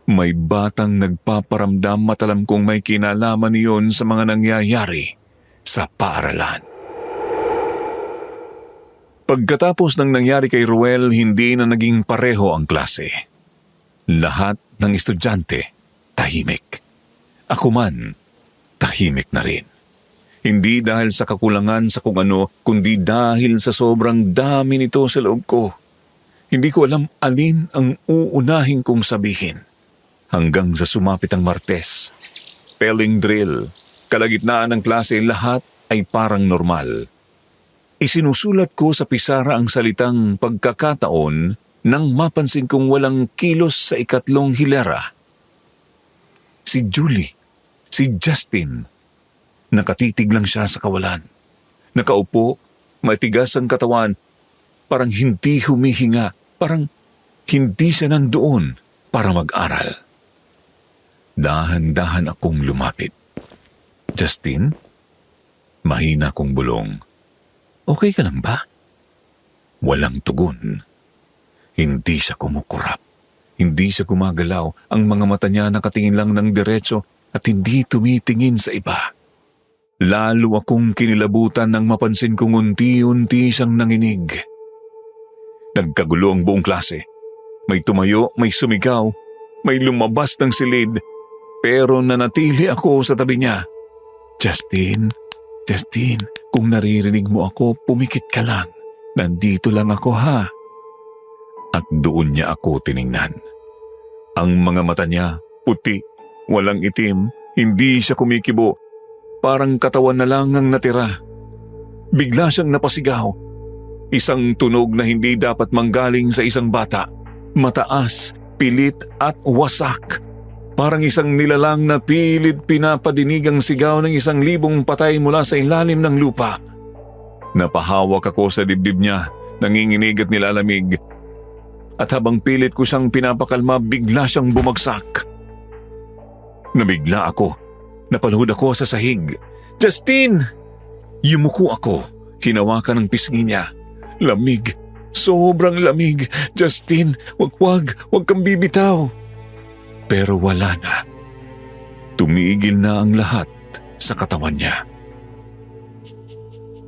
May batang nagpaparamdam at alam kong may kinalaman niyon sa mga nangyayari sa paaralan. Pagkatapos ng nangyari kay Ruel, hindi na naging pareho ang klase. Lahat ng estudyante, tahimik. Ako man, tahimik na rin. Hindi dahil sa kakulangan sa kung ano, kundi dahil sa sobrang dami nito sa loob ko. Hindi ko alam alin ang uunahin kong sabihin. Hanggang sa sumapit ang Martes. Spelling drill. Kalagitnaan ng klase, lahat ay parang normal. Isinusulat ko sa pisara ang salitang pagkakataon nang mapansin kong walang kilos sa ikatlong hilera. Si Julie, si Justin. Nakatitig lang siya sa kawalan. Nakaupo, matigas ang katawan, parang hindi humihinga, parang hindi siya nandoon para mag-aral. Dahan-dahan akong lumapit. Justin? Mahina kong bulong. Okay ka lang ba? Walang tugon. Hindi siya kumukurap. Hindi siya gumagalaw. Ang mga mata niya nakatingin lang ng diretso at hindi tumitingin sa iba. Lalo akong kinilabutan nang mapansin kong unti-unti siyang nanginig. Nagkagulo ang buong klase. May tumayo, may sumigaw, may lumabas ng silid, pero nanatili ako sa tabi niya. Justin, kung naririnig mo ako, pumikit ka lang. Nandito lang ako ha. At doon niya ako tiningnan. Ang mga mata niya, puti, walang itim, hindi siya kumikibo. Parang katawan na lang ang natira. Bigla siyang napasigaw. Isang tunog na hindi dapat manggaling sa isang bata. Mataas, pilit at wasak. Parang isang nilalang na pilit pinapadinig ang sigaw ng 1,000 patay mula sa ilalim ng lupa. Napahawak ako sa dibdib niya, nanginginig at nilalamig. At habang pilit ko siyang pinapakalma, bigla siyang bumagsak. Nabigla ako. Napaluhod ako sa sahig. Justin! Yumuko ako. Hinawakan ang pisngi niya. Lamig. Sobrang lamig. Justin, wag kang bibitaw. Pero wala na. Tumigil na ang lahat sa katawan niya.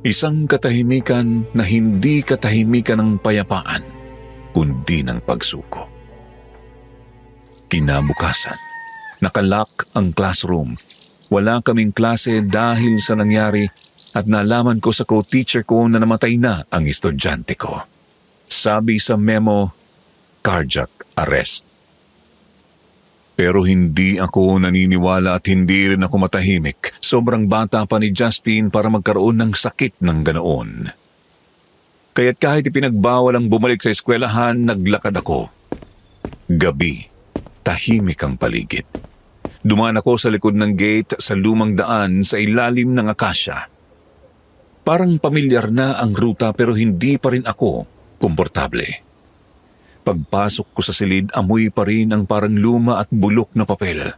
Isang katahimikan na hindi katahimikan ng payapaan, kundi ng pagsuko. Kinabukasan, nakalock ang classroom. Wala kaming klase dahil sa nangyari at nalaman ko sa co-teacher ko na namatay na ang estudyante ko. Sabi sa memo, cardiac arrest. Pero hindi ako naniniwala at hindi rin ako matahimik. Sobrang bata pa ni Justin para magkaroon ng sakit ng ganoon. Kaya't kahit ipinagbawal ang bumalik sa eskwelahan, naglakad ako. Gabi, tahimik ang paligid. Dumaan ako sa likod ng gate sa lumang daan sa ilalim ng akasya. Parang pamilyar na ang ruta pero hindi pa rin ako komportable. Pagpasok ko sa silid, amoy pa rin ang parang luma at bulok na papel.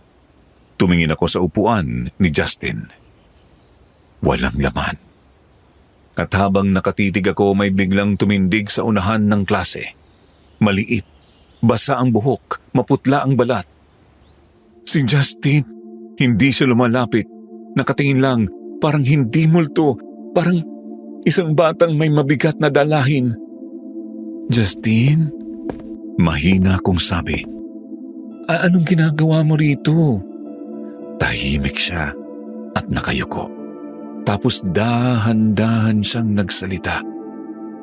Tumingin ako sa upuan ni Justin. Walang laman. At habang nakatitig ako, may biglang tumindig sa unahan ng klase. Maliit, basa ang buhok, maputla ang balat. Si Justin, hindi siya lumalapit. Nakatingin lang, parang hindi multo, parang isang batang may mabigat na dalahin. Justin? Mahina kong sabi. Anong ginagawa mo rito? Tahimik siya at nakayuko. Tapos dahan-dahan siyang nagsalita.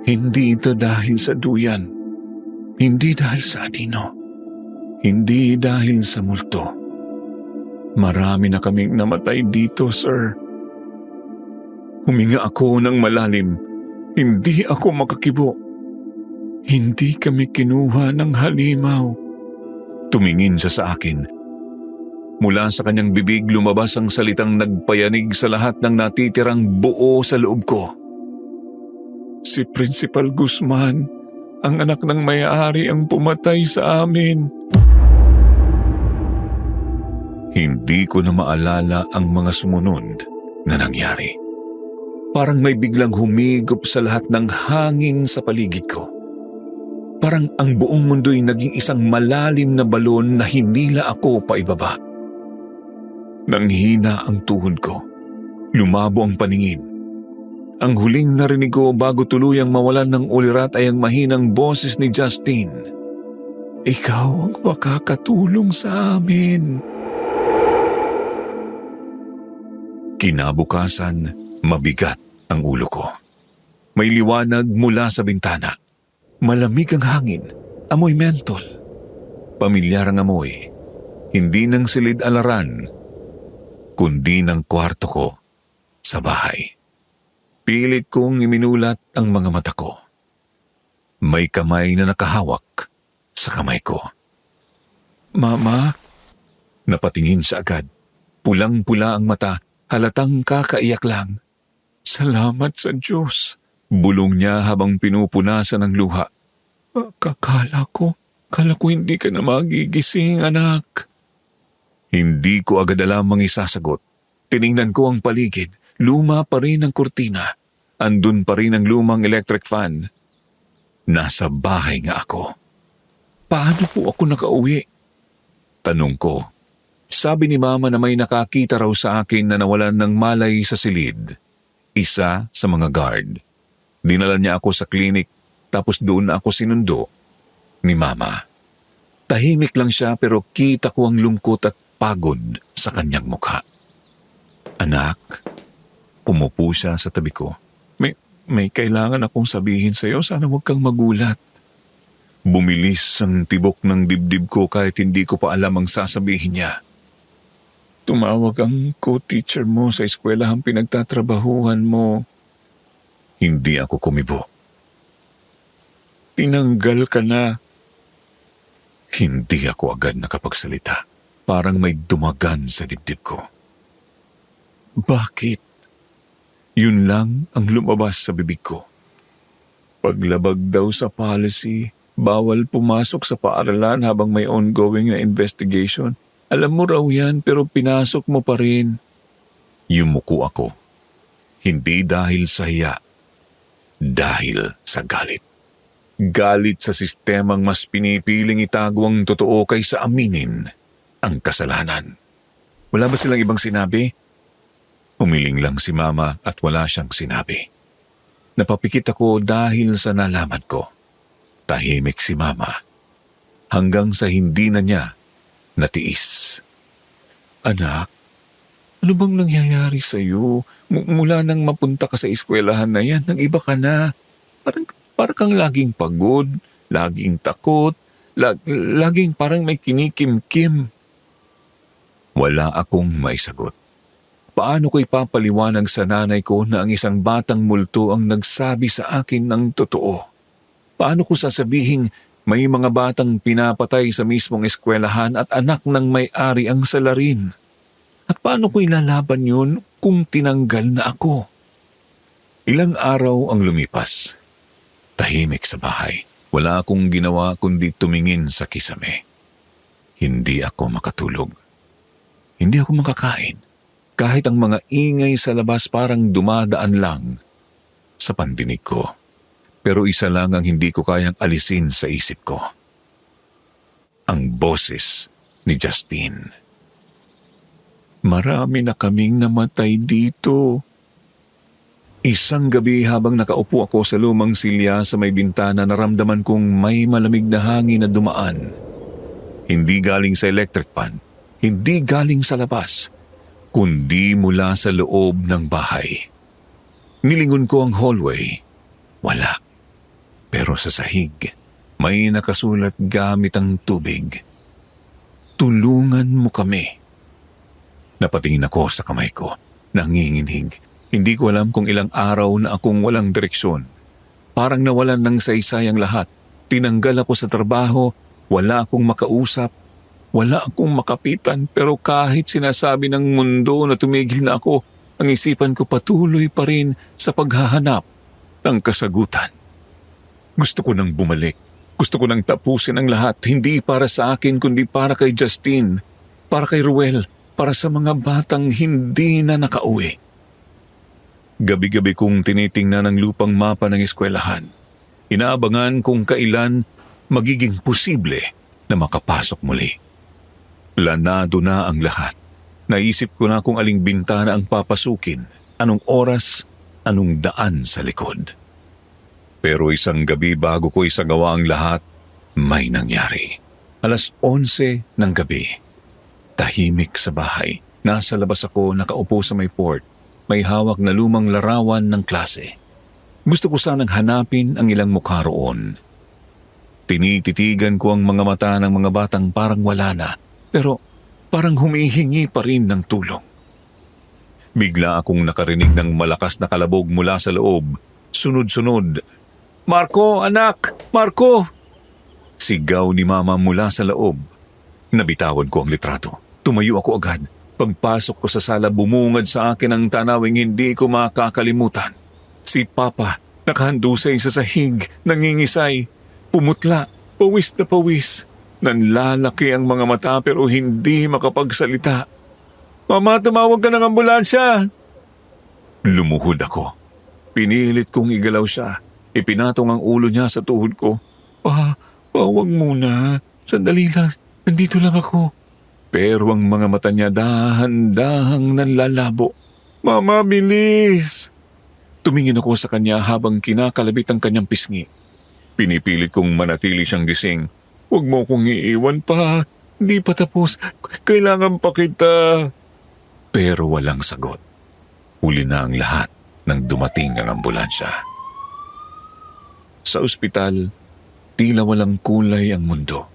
Hindi ito dahil sa duyan. Hindi dahil sa anino. Hindi dahil sa multo. Marami na kaming namatay dito, sir. Huminga ako ng malalim. Hindi ako makakibo. Hindi kami kinuha ng halimaw. Tumingin siya sa akin. Mula sa kanyang bibig lumabas ang salitang nagpayanig sa lahat ng natitirang buo sa loob ko. Si Principal Guzman, ang anak ng may-ari ang pumatay sa amin. Hindi ko na maalala ang mga sumunod na nangyari. Parang may biglang humigop sa lahat ng hangin sa paligid ko. Parang ang buong mundo'y naging isang malalim na balon na hinila ako paibaba. Nanghina ang tuhod ko. Lumabo ang paningin. Ang huling narinig ko bago tuluyang mawalan ng ulirat ay ang mahinang boses ni Justine. Ikaw ang makakatulong sa amin. Kinabukasan, mabigat ang ulo ko. May liwanag mula sa bintana. Malamig ang hangin, amoy mentol. Pamilyar ang amoy, hindi ng silid-alaran, kundi ng kwarto ko sa bahay. Pilit kong iminulat ang mga mata ko. May kamay na nakahawak sa kamay ko. Mama? Napatingin siya agad. Pulang-pula ang mata, halatang kakaiyak lang. Salamat sa Diyos. Bulong niya habang pinupunasan ng luha. Kala ko hindi ka na magigising, anak. Hindi ko agad alam ang isasagot. Tiningnan ko ang paligid. Luma pa rin ang kurtina. Andun pa rin ang lumang electric fan. Nasa bahay nga ako. Paano po ako nakauwi? Tanong ko. Sabi ni Mama na may nakakita raw sa akin na nawalan ng malay sa silid. Isa sa mga guard. Dinala niya ako sa klinik tapos doon na ako sinundo ni Mama. Tahimik lang siya pero kita ko ang lungkot at pagod sa kanyang mukha. Anak, umupo siya sa tabi ko. May kailangan akong sabihin sa iyo. Sana huwag kang magulat. Bumilis ang tibok ng dibdib ko kahit hindi ko pa alam ang sasabihin niya. Tumawag ang co-teacher mo sa eskwelahang pinagtatrabahuhan mo. Hindi ako kumibo. Tinanggal ka na. Hindi ako agad nakapagsalita. Parang may dumagan sa dibdib ko. Bakit? Yun lang ang lumabas sa bibig ko. Paglabag daw sa policy, bawal pumasok sa paaralan habang may ongoing na investigation. Alam mo raw yan pero pinasok mo pa rin. Yumuko ako. Hindi dahil sa hiya. Dahil sa galit. Galit sa sistemang mas pinipiling itago ang totoo kaysa aminin ang kasalanan. Wala ba silang ibang sinabi? Umiling lang si Mama at wala siyang sinabi. Napapikit ako dahil sa nalaman ko. Tahimik si Mama. Hanggang sa hindi na niya natiis. Anak, ano bang nangyayari sa iyo? Mula nang mapunta ka sa eskwelahan na yan, nag-iba ka na. Parang kang laging pagod, laging takot, laging parang may kinikim-kim. Wala akong maisagot. Paano ko ipapaliwanag sa nanay ko na ang isang batang multo ang nagsabi sa akin ng totoo? Paano ko sasabihin may mga batang pinapatay sa mismong eskwelahan at anak ng may-ari ang salarin? At paano ko ilalaban yun kung tinanggal na ako? Ilang araw ang lumipas. Tahimik sa bahay. Wala akong ginawa kundi tumingin sa kisame. Hindi ako makatulog. Hindi ako makakain. Kahit ang mga ingay sa labas parang dumadaan lang sa pandinig ko. Pero isa lang ang hindi ko kayang alisin sa isip ko. Ang boses ni Justine. Marami na kaming namatay dito. Isang gabi habang nakaupo ako sa lumang silya sa may bintana, naramdaman kong may malamig na hangin na dumaan. Hindi galing sa electric fan, hindi galing sa labas, kundi mula sa loob ng bahay. Nilingon ko ang hallway. Wala. Pero sa sahig, may nakasulat gamit ang tubig. Tulungan mo kami. Napatingin ako sa kamay ko, nanginginig. Hindi ko alam kung ilang araw na akong walang direksyon. Parang nawalan ng saysay ang lahat. Tinanggal ako sa trabaho, wala akong makausap, wala akong makapitan, pero kahit sinasabi ng mundo na tumigil na ako, ang isipan ko patuloy pa rin sa paghahanap ng kasagutan. Gusto ko nang bumalik. Gusto ko nang tapusin ang lahat, hindi para sa akin kundi para kay Justine, para kay Ruel, para sa mga batang hindi na nakauwi. Gabi-gabi kong tinitingnan ang lupang mapa ng eskwelahan. Inaabangan kung kailan magiging posible na makapasok muli. Planado na ang lahat. Naisip ko na kung aling bintana ang papasukin, anong oras, anong daan sa likod. Pero isang gabi bago ko isagawa ang lahat, may nangyari. 11:11 ng gabi. Tahimik sa bahay. Nasa labas ako, nakaupo sa may port. May hawak na lumang larawan ng klase. Gusto ko sanang hanapin ang ilang mukha roon. Tinititigan ko ang mga mata ng mga batang parang wala na, pero parang humihingi pa rin ng tulong. Bigla akong nakarinig ng malakas na kalabog mula sa loob. Sunod-sunod. "Marco, anak! Marco!" Sigaw ni Mama mula sa loob. Nabitawan ko ang litrato. Tumayo ako agad. Pagpasok ko sa sala, bumungad sa akin ang tanawing hindi ko makakalimutan. Si Papa, nakahandusay sa sahig, nangingisay. Pumutla, pawis na pawis. Nanlalaki ang mga mata pero hindi makapagsalita. "Mama, tumawag ka ng ambulansya!" Lumuhod ako. Pinilit kong igalaw siya. Ipinatong ang ulo niya sa tuhod ko. Wag muna. Sandali lang. Nandito lang ako." Pero ang mga mata niya dahan-dahang nanlalabo. "Mama, bilis!" Tumingin ako sa kanya habang kinakalabit ang kanyang pisngi. Pinipilit kong manatili siyang gising. "Huwag mo kong iiwan pa. Hindi pa tapos. Kailangan pa kita." Pero walang sagot. Huli na ang lahat nang dumating ang ambulansya. Sa ospital, tila walang kulay ang mundo.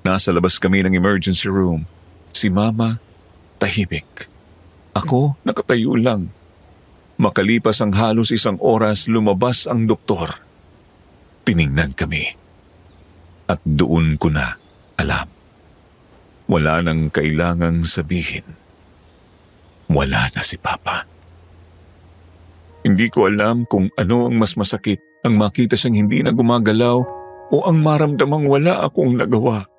Nasa labas kami ng emergency room. Si Mama, tahimik. Ako, nakatayo lang. Makalipas ang halos 1 oras, lumabas ang doktor. Tiningnan kami. At doon ko na alam. Wala nang kailangang sabihin. Wala na si Papa. Hindi ko alam kung ano ang mas masakit, ang makita siyang hindi na gumagalaw o ang maramdamang wala akong nagawa.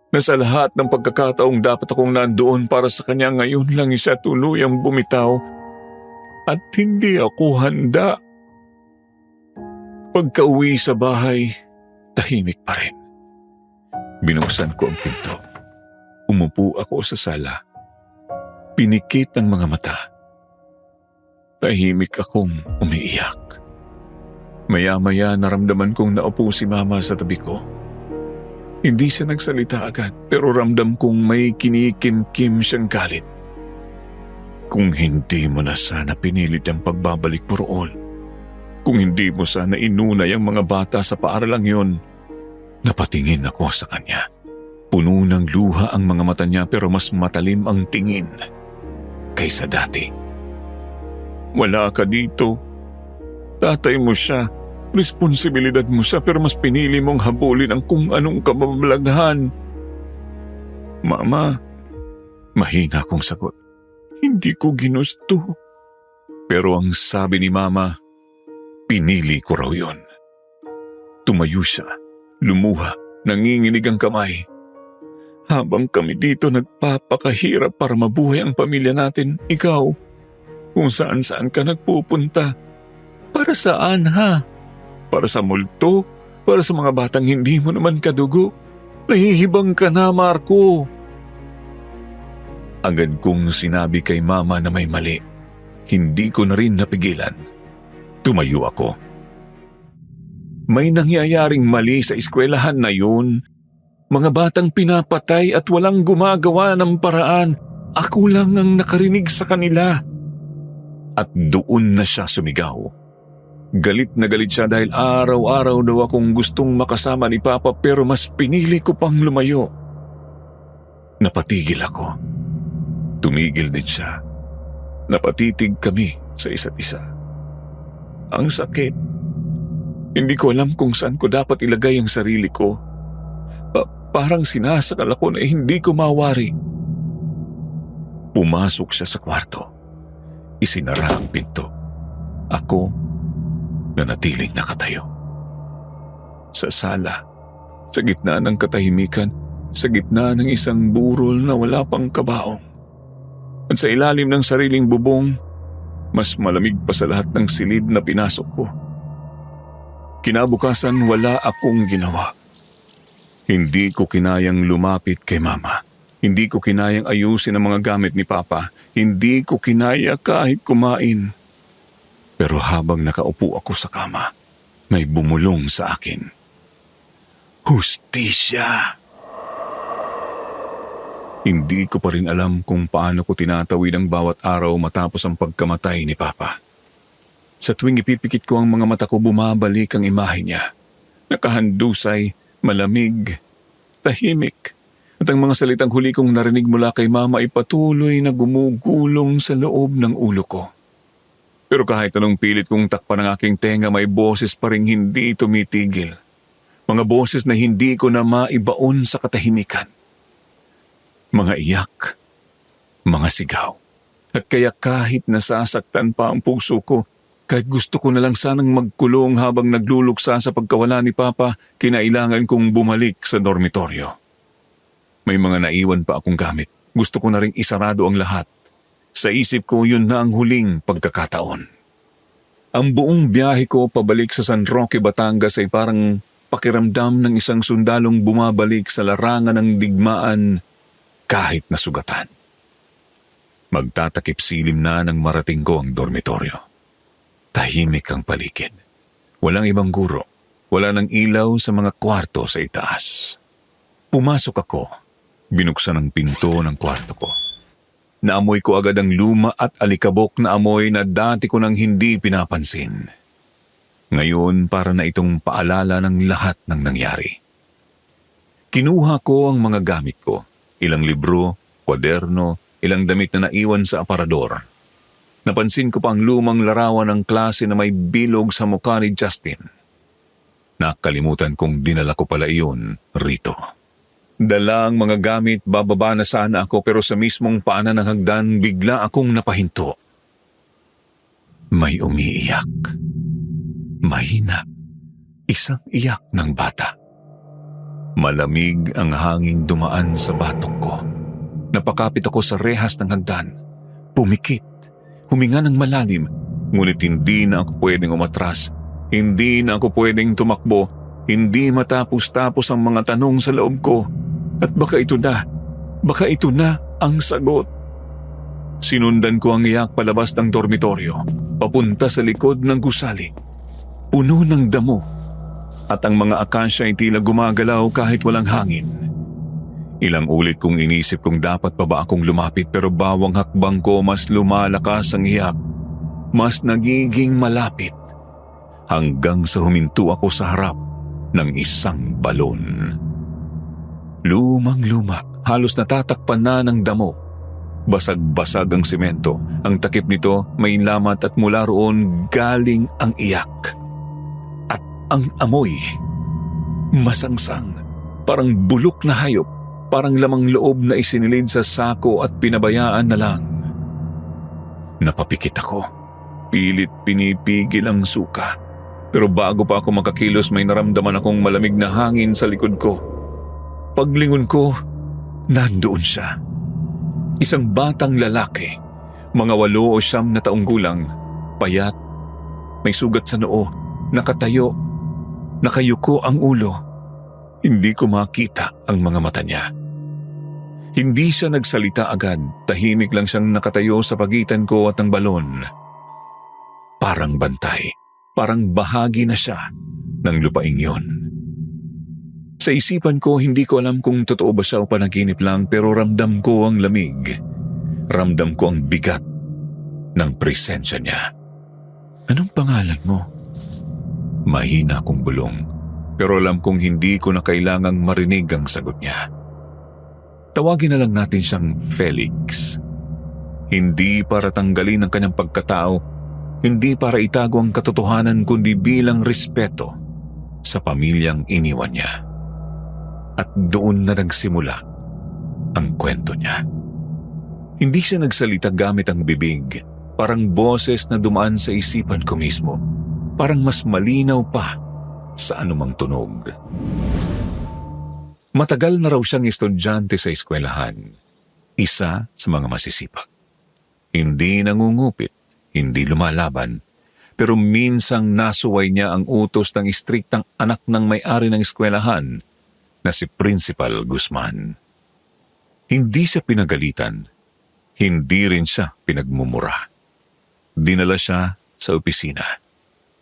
Nasa lahat ng pagkakataong dapat akong nandoon para sa kanya, ngayon lang siya tuluyang bumitaw at hindi ako handa. Pagka-uwi sa bahay, tahimik pa rin. Binuksan ko ang pinto. Umupo ako sa sala. Pinikit ang mga mata. Tahimik akong umiiyak. Maya-maya naramdaman kong naupo si Mama sa tabi ko. Hindi siya nagsalita agad, pero ramdam kong may kinikim-kim siyang galit. "Kung hindi mo na sana pinilit ang pagbabalik mo roon, kung hindi mo sana inunay ang mga bata sa paaralang yon." Napatingin ako sa kanya. Puno ng luha ang mga mata niya pero mas matalim ang tingin kaysa dati. "Wala ka dito. Tatay mo siya. Responsibilidad mo siya pero mas pinili mong habulin ang kung anong kababalaghan." "Mama," mahina kong sagot. "Hindi ko ginusto." Pero ang sabi ni Mama, pinili ko raw yun. Tumayo siya, lumuha, nanginginig ang kamay. "Habang kami dito nagpapakahirap para mabuhay ang pamilya natin, ikaw, kung saan-saan ka nagpupunta. Para saan ha? Para sa multo? Para sa mga batang hindi mo naman kadugo? Nahihibang ka na, Marco." Agad kong sinabi kay Mama na may mali. Hindi ko na rin napigilan. Tumayo ako. May nangyayaring mali sa eskwelahan na yun. Mga batang pinapatay at walang gumagawa ng paraan. Ako lang ang nakarinig sa kanila. At doon na siya sumigaw. Galit na galit siya dahil araw-araw daw akong gustong makasama ni Papa pero mas pinili ko pang lumayo. Napatigil ako. Tumigil din siya. Napatitig kami sa isa't isa. Ang sakit. Hindi ko alam kung saan ko dapat ilagay ang sarili ko. Parang sinasakal ako na hindi ko mawari. Pumasok siya sa kwarto. Isinara ang pinto. Ako, nanatiling nakatayo. Sa sala, sa gitna ng katahimikan, sa gitna ng isang burol na wala pang kabaong. At sa ilalim ng sariling bubong, mas malamig pa sa lahat ng silid na pinasok ko. Kinabukasan wala akong ginawa. Hindi ko kinayang lumapit kay Mama. Hindi ko kinayang ayusin ang mga gamit ni Papa. Hindi ko kinaya kahit kumain. Pero habang nakaupo ako sa kama, may bumulong sa akin. Hustisya! Hindi ko pa rin alam kung paano ko tinatawid ang bawat araw matapos ang pagkamatay ni Papa. Sa tuwing ipipikit ko ang mga mata ko, bumabalik ang imahe niya. Nakahandusay, malamig, tahimik. At ang mga salitang huli kong narinig mula kay Mama ay patuloy na gumugulong sa loob ng ulo ko. Pero kahit anong pilit kong takpan ng aking tenga, may boses pa rin hindi tumitigil. Mga boses na hindi ko na maibaon sa katahimikan. Mga iyak, mga sigaw. At kaya kahit nasasaktan pa ang puso ko, kahit gusto ko na lang sanang magkulong habang nagluluksa sa pagkawala ni Papa, kinailangan kong bumalik sa dormitoryo. May mga naiwan pa akong gamit. Gusto ko na ring isarado ang lahat. Sa isip ko, yun na ang huling pagkakataon. Ang buong biyahe ko pabalik sa San Roque, Batangas ay parang pakiramdam ng isang sundalong bumabalik sa larangan ng digmaan kahit nasugatan. Magtatakip silim na nang marating ko ang dormitoryo. Tahimik ang paligid. Walang ibang guro. Wala nang ilaw sa mga kwarto sa itaas. Pumasok ako. Binuksan ang pinto ng kwarto ko. Naamoy ko agad ang luma at alikabok na amoy na dati ko nang hindi pinapansin. Ngayon para na itong paalala ng lahat ng nangyari. Kinuha ko ang mga gamit ko. Ilang libro, kwaderno, ilang damit na naiwan sa aparador. Napansin ko pa ang lumang larawan ng klase na may bilog sa mukha ni Justin. Nakalimutan kong dinala ko pala iyon rito. Dala ang mga gamit, bababa na sana ako pero sa mismong paanan ng hagdan bigla akong napahinto. May umiiyak. Mahina. Isang iyak ng bata. Malamig ang hangin dumaan sa batok ko. Napakapit ako sa rehas ng hagdan. Pumikit. Huminga ng malalim. Ngunit hindi na ako pwedeng umatras. Hindi na ako pwedeng tumakbo. Hindi matapos-tapos ang mga tanong sa loob ko. At baka ito na ang sagot. Sinundan ko ang iyak palabas ng dormitoryo. Papunta sa likod ng gusali. Puno ng damo. At ang mga akasya ay tila gumagalaw kahit walang hangin. Ilang ulit kong inisip kung dapat pa ba akong lumapit pero bawang hakbang ko mas lumalakas ang iyak. Mas nagiging malapit. Hanggang sa huminto ako sa harap ng isang balon. Lumang-luma, halos natatakpan na ng damo. Basag-basag ang simento. Ang takip nito may lamat at mula roon galing ang iyak. Ang amoy, masangsang, parang bulok na hayop, parang lamang loob na isinilid sa sako at pinabayaan na lang. Napapikit ako, pilit pinipigil ang suka. Pero bago pa ako makakilos may naramdaman akong malamig na hangin sa likod ko. Paglingon ko, nandoon siya. Isang batang lalaki, mga 8 o 9 na taong gulang, payat, may sugat sa noo, nakatayo. Nakayuko ang ulo. Hindi ko makita ang mga mata niya. Hindi siya nagsalita agad. Tahimik lang siyang nakatayo sa pagitan ko at ng balon. Parang bantay. Parang bahagi na siya ng lupaing yon. Sa isipan ko, hindi ko alam kung totoo ba siya o panaginip lang pero ramdam ko ang lamig. Ramdam ko ang bigat ng presensya niya. Anong pangalan mo? Mahina akong bulong, pero alam kong hindi ko na kailangang marinig ang sagot niya. Tawagin na lang natin siyang Felix. Hindi para tanggalin ang kanyang pagkatao, hindi para itago ang katotohanan kundi bilang respeto sa pamilyang iniwan niya. At doon na nagsimula ang kwento niya. Hindi siya nagsalita gamit ang bibig, parang boses na dumaan sa isipan ko mismo. Parang mas malinaw pa sa anumang tunog. Matagal na raw siyang estudyante sa eskwelahan. Isa sa mga masisipag. Hindi nangungupit, hindi lumalaban, pero minsang nasuway niya ang utos ng istriktang anak ng may-ari ng eskwelahan na si Principal Guzman. Hindi siya pinagalitan, hindi rin siya pinagmumura. Dinala siya sa opisina.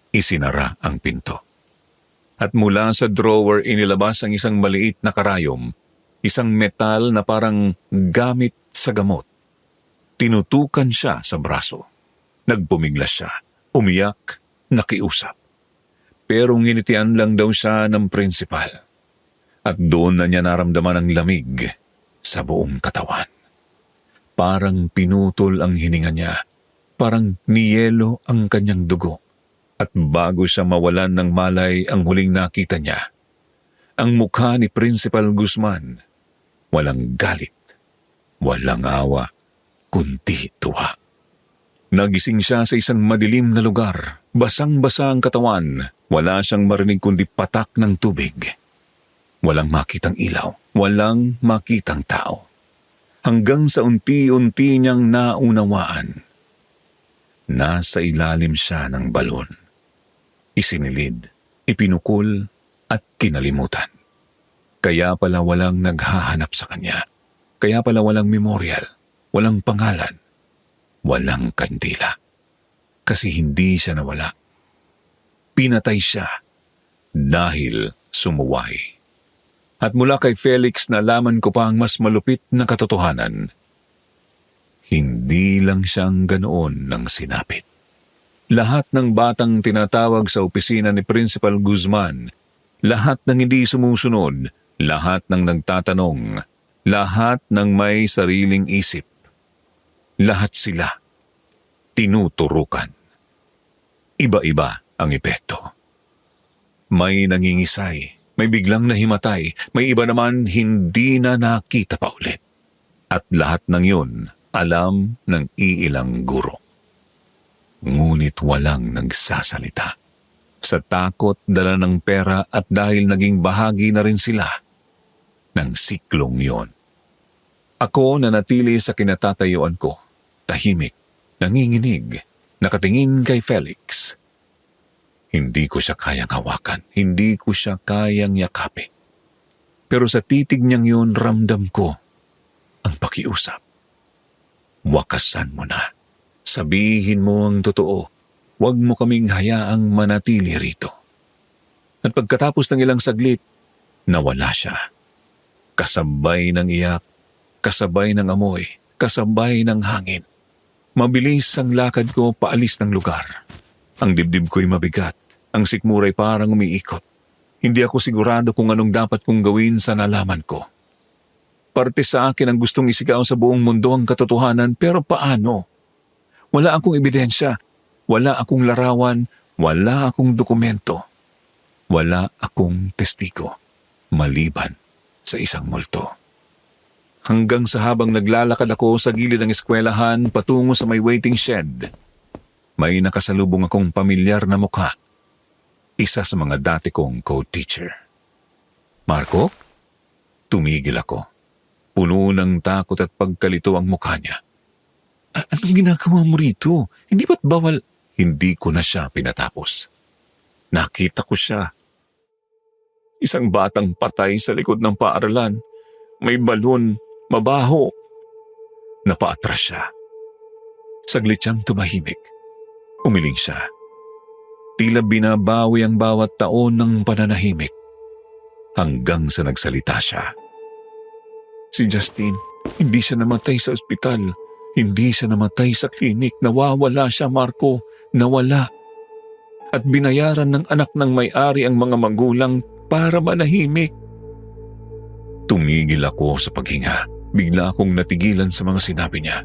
Isinara ang pinto. At mula sa drawer inilabas ang isang maliit na karayom, isang metal na parang gamit sa gamot. Tinutukan siya sa braso. Nagpumiglas siya, umiyak, nakiusap. Pero nginitian lang daw siya ng principal. At doon na niya naramdaman ang lamig sa buong katawan. Parang pinutol ang hininga niya. Parang niyelo ang kanyang dugo. At bago siya mawalan ng malay ang huling nakita niya, ang mukha ni Principal Guzman, walang galit, walang awa, kundi tuwa. Nagising siya sa isang madilim na lugar, basang-basa ang katawan, wala siyang marinig kundi patak ng tubig. Walang makitang ilaw, walang makitang tao. Hanggang sa unti-unti niyang naunawaan. Nasa ilalim siya ng balon. Isinilid, ipinukul at kinalimutan. Kaya pala walang naghahanap sa kanya. Kaya pala walang memorial, walang pangalan, walang kandila. Kasi hindi siya nawala. Pinatay siya dahil sumuway. At mula kay Felix nalaman ko pa ang mas malupit na katotohanan. Hindi lang siyang ganoon ng sinapit. Lahat ng batang tinatawag sa opisina ni Principal Guzman, lahat ng hindi sumusunod, lahat ng nagtatanong, lahat ng may sariling isip, lahat sila tinuturukan. Iba-iba ang epekto. May nangingisay, may biglang nahimatay, may iba naman hindi na nakita pa ulit. At lahat ng yun alam ng iilang guro. Ngunit walang nagsasalita. Sa takot, dala ng pera at dahil naging bahagi na rin sila ng siklong yon. Ako nanatili sa kinatatayuan ko, tahimik, nanginginig, nakatingin kay Felix. Hindi ko siya kayang hawakan, hindi ko siya kayang yakapin. Pero sa titig niyang yun, ramdam ko ang pakiusap. Wakasan mo na. Sabihin mo ang totoo. Huwag mo kaming hayaang manatili rito. At pagkatapos ng ilang saglit, nawala siya. Kasabay ng iyak, kasabay ng amoy, kasabay ng hangin. Mabilis ang lakad ko paalis ng lugar. Ang dibdib ko'y mabigat, ang sikmura'y parang umiikot. Hindi ako sigurado kung anong dapat kong gawin sa nalaman ko. Parte sa akin ang gustong isigaw sa buong mundo ang katotohanan, pero paano? Wala akong ebidensya, wala akong larawan, wala akong dokumento. Wala akong testigo, maliban sa isang multo. Hanggang sa habang naglalakad ako sa gilid ng eskwelahan patungo sa may waiting shed, may nakasalubong akong pamilyar na mukha. Isa sa mga dati kong co-teacher. Marco? Tumigil ako. Puno ng takot at pagkalito ang mukha niya. Anong ginagawa mo rito? Hindi ba't bawal? Hindi ko na siya pinatapos. Nakita ko siya. Isang batang patay sa likod ng paaralan. May balon, mabaho. Napaatras siya. Saglit siyang tumahimik. Umiling siya. Tila binabawi ang bawat taon ng pananahimik. Hanggang sa nagsalita siya. Si Justin, hindi siya namatay sa ospital. Hindi siya namatay sa klinik. Nawawala siya, Marco. Nawala. At binayaran ng anak ng may-ari ang mga magulang para manahimik. Tumigil ako sa paghinga. Bigla akong natigilan sa mga sinabi niya.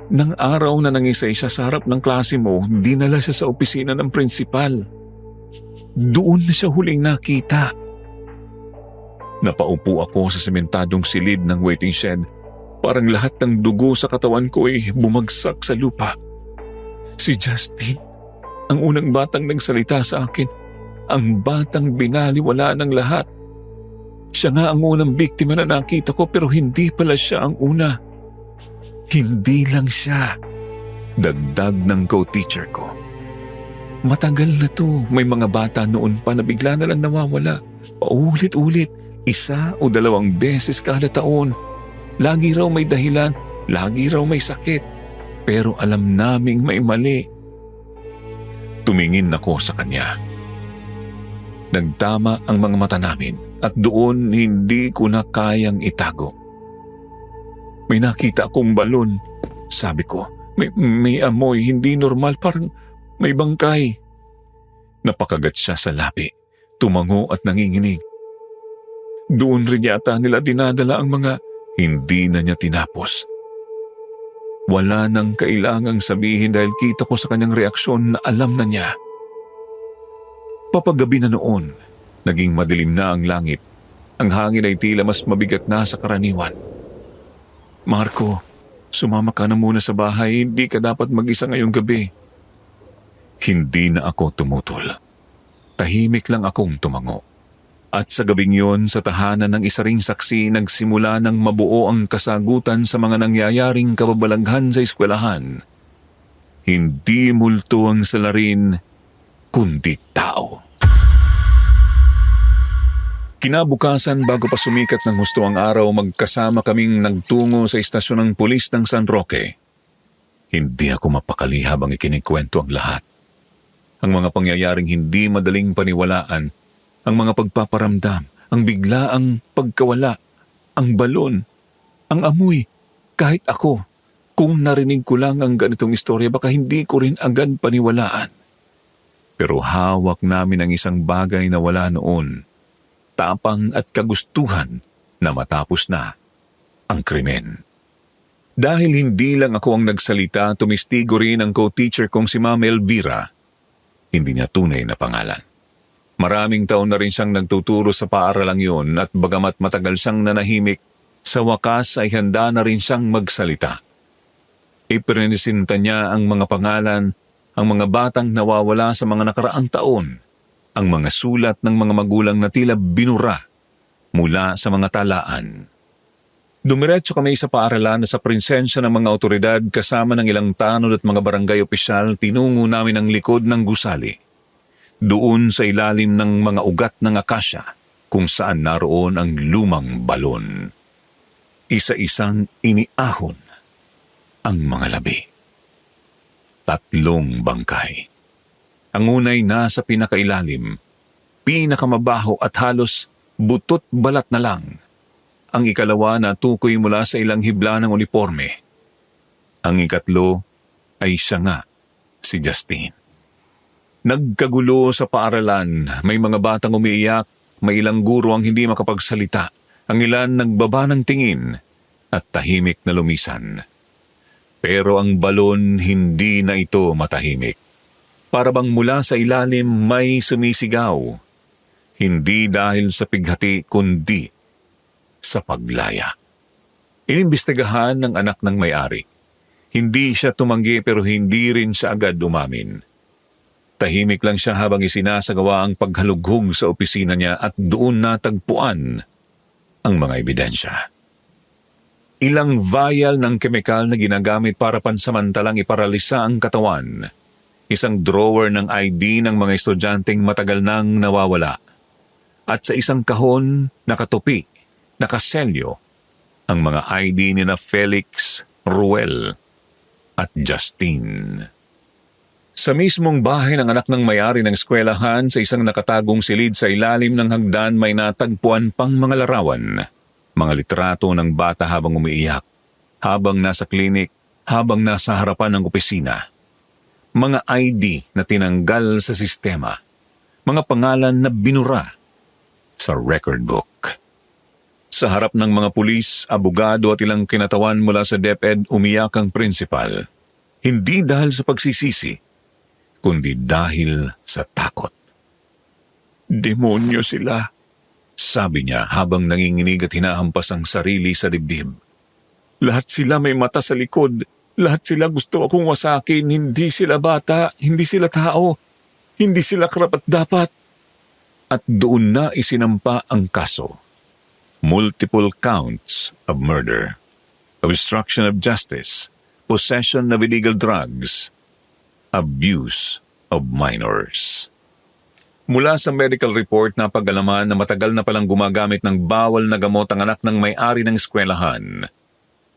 Nang araw na nangisay siya sa harap ng klase mo, dinala siya sa opisina ng prinsipal. Doon na siya huling nakita. Napaupo ako sa sementadong silid ng waiting shed. Parang lahat ng dugo sa katawan ko ay bumagsak sa lupa. Si Justin, ang unang batang nagsalita sa akin, ang batang binaliwala ng lahat. Siya nga ang unang biktima na nakita ko pero hindi pala siya ang una. Hindi lang siya. Dagdag ng co-teacher ko. Matagal na to, may mga bata noon pa na bigla na lang nawawala. Paulit-ulit, 1 o 2 beses kada taon. Lagi raw may dahilan, lagi raw may sakit. Pero alam naming may mali. Tumingin ako sa kanya. Nagtama ang mga mata namin at doon hindi ko na kayang itago. May nakita akong balon, sabi ko. May amoy, hindi normal, parang may bangkay. Napakagat siya sa labi, tumango at nanginginig. Doon rin yata nila dinadala ang mga hindi na niya tinapos. Wala nang kailangang sabihin dahil kita ko sa kanyang reaksyon na alam na niya. Papagabi na noon, naging madilim na ang langit. Ang hangin ay tila mas mabigat na sa karaniwan. Marco, sumama ka na muna sa bahay, hindi ka dapat mag-isa ngayong gabi. Hindi na ako tumutol. Tahimik lang akong tumango. At sa gabing yon, sa tahanan ng isa ring saksi, nagsimula ng mabuo ang kasagutan sa mga nangyayaring kababalaghan sa eskwelahan. Hindi multo ang salarin, kundi tao. Kinabukasan bago pa sumikat ng husto ang araw, magkasama kaming nagtungo sa istasyon ng pulis ng San Roque. Hindi ako mapakali habang ikinikwento ang lahat. Ang mga pangyayaring hindi madaling paniwalaan, ang mga pagpaparamdam, ang biglaang pagkawala, ang balon, ang amoy. Kahit ako, kung narinig ko lang ang ganitong istorya, baka hindi ko rin agad paniwalaan. Pero hawak namin ang isang bagay na wala noon. Tapang at kagustuhan na matapos na ang krimen. Dahil hindi lang ako ang nagsalita, tumistigo rin ang co-teacher kong si Ma'am Elvira. Hindi niya tunay na pangalan. Maraming taon na rin siyang nagtuturo sa paaralang yun at bagamat matagal siyang nanahimik, sa wakas ay handa na rin siyang magsalita. Iprenisinta niya ang mga pangalan, ang mga batang nawawala sa mga nakaraang taon, ang mga sulat ng mga magulang na tila binura mula sa mga talaan. Dumiretso kami sa paaralan na sa prinsensya ng mga otoridad kasama ng ilang tanod at mga barangay opisyal, tinungo namin ang likod ng gusali. Doon sa ilalim ng mga ugat ng akasya kung saan naroon ang lumang balon. Isa-isang iniahon ang mga labi. 3 bangkay. Ang unay nasa pinakailalim, pinakamabaho at halos butot balat na lang. Ang ikalawa na tukoy mula sa ilang hibla ng uniforme. Ang ikatlo ay siya nga, si Justine. Nagkagulo sa paaralan, may mga batang umiiyak, may ilang guro ang hindi makapagsalita, ang ilan nagbaba ng tingin at tahimik na lumisan. Pero ang balon hindi na ito matahimik. Para bang mula sa ilalim may sumisigaw. Hindi dahil sa pighati kundi sa paglaya. Inimbestigahan ng anak ng may-ari. Hindi siya tumanggi pero hindi rin siya agad umamin. Tahimik lang siya habang isinasagawa ang paghalughog sa opisina niya at doon natagpuan ang mga ebidensya. Ilang vial ng kemikal na ginagamit para pansamantalang iparalisa ang katawan. Isang drawer ng ID ng mga estudyanteng matagal nang nawawala. At sa isang kahon, nakatupi, nakaselyo, ang mga ID ni na Felix, Ruel, at Justine. Sa mismong bahay ng anak ng may-ari ng eskwelahan, sa isang nakatagong silid sa ilalim ng hagdan may natagpuan pang mga larawan, mga litrato ng bata habang umiiyak, habang nasa klinik, habang nasa harapan ng opisina. Mga ID na tinanggal sa sistema, mga pangalan na binura sa record book. Sa harap ng mga pulis, abogado at ilang kinatawan mula sa DepEd, umiyak ang principal. Hindi dahil sa pagsisisi, kundi dahil sa takot. Demonyo sila, sabi niya habang nanginginig at hinahampas ang sarili sa dibdib. Lahat sila may mata sa likod. Lahat sila gusto akong wasakin. Hindi sila bata, hindi sila tao, hindi sila karapat-dapat. At doon na isinampa ang kaso. Multiple counts of murder, obstruction of justice, possession of illegal drugs, abuse of minors. Mula sa medical report na pag-alaman na matagal na palang gumagamit ng bawal na gamot ang anak ng may-ari ng eskwelahan.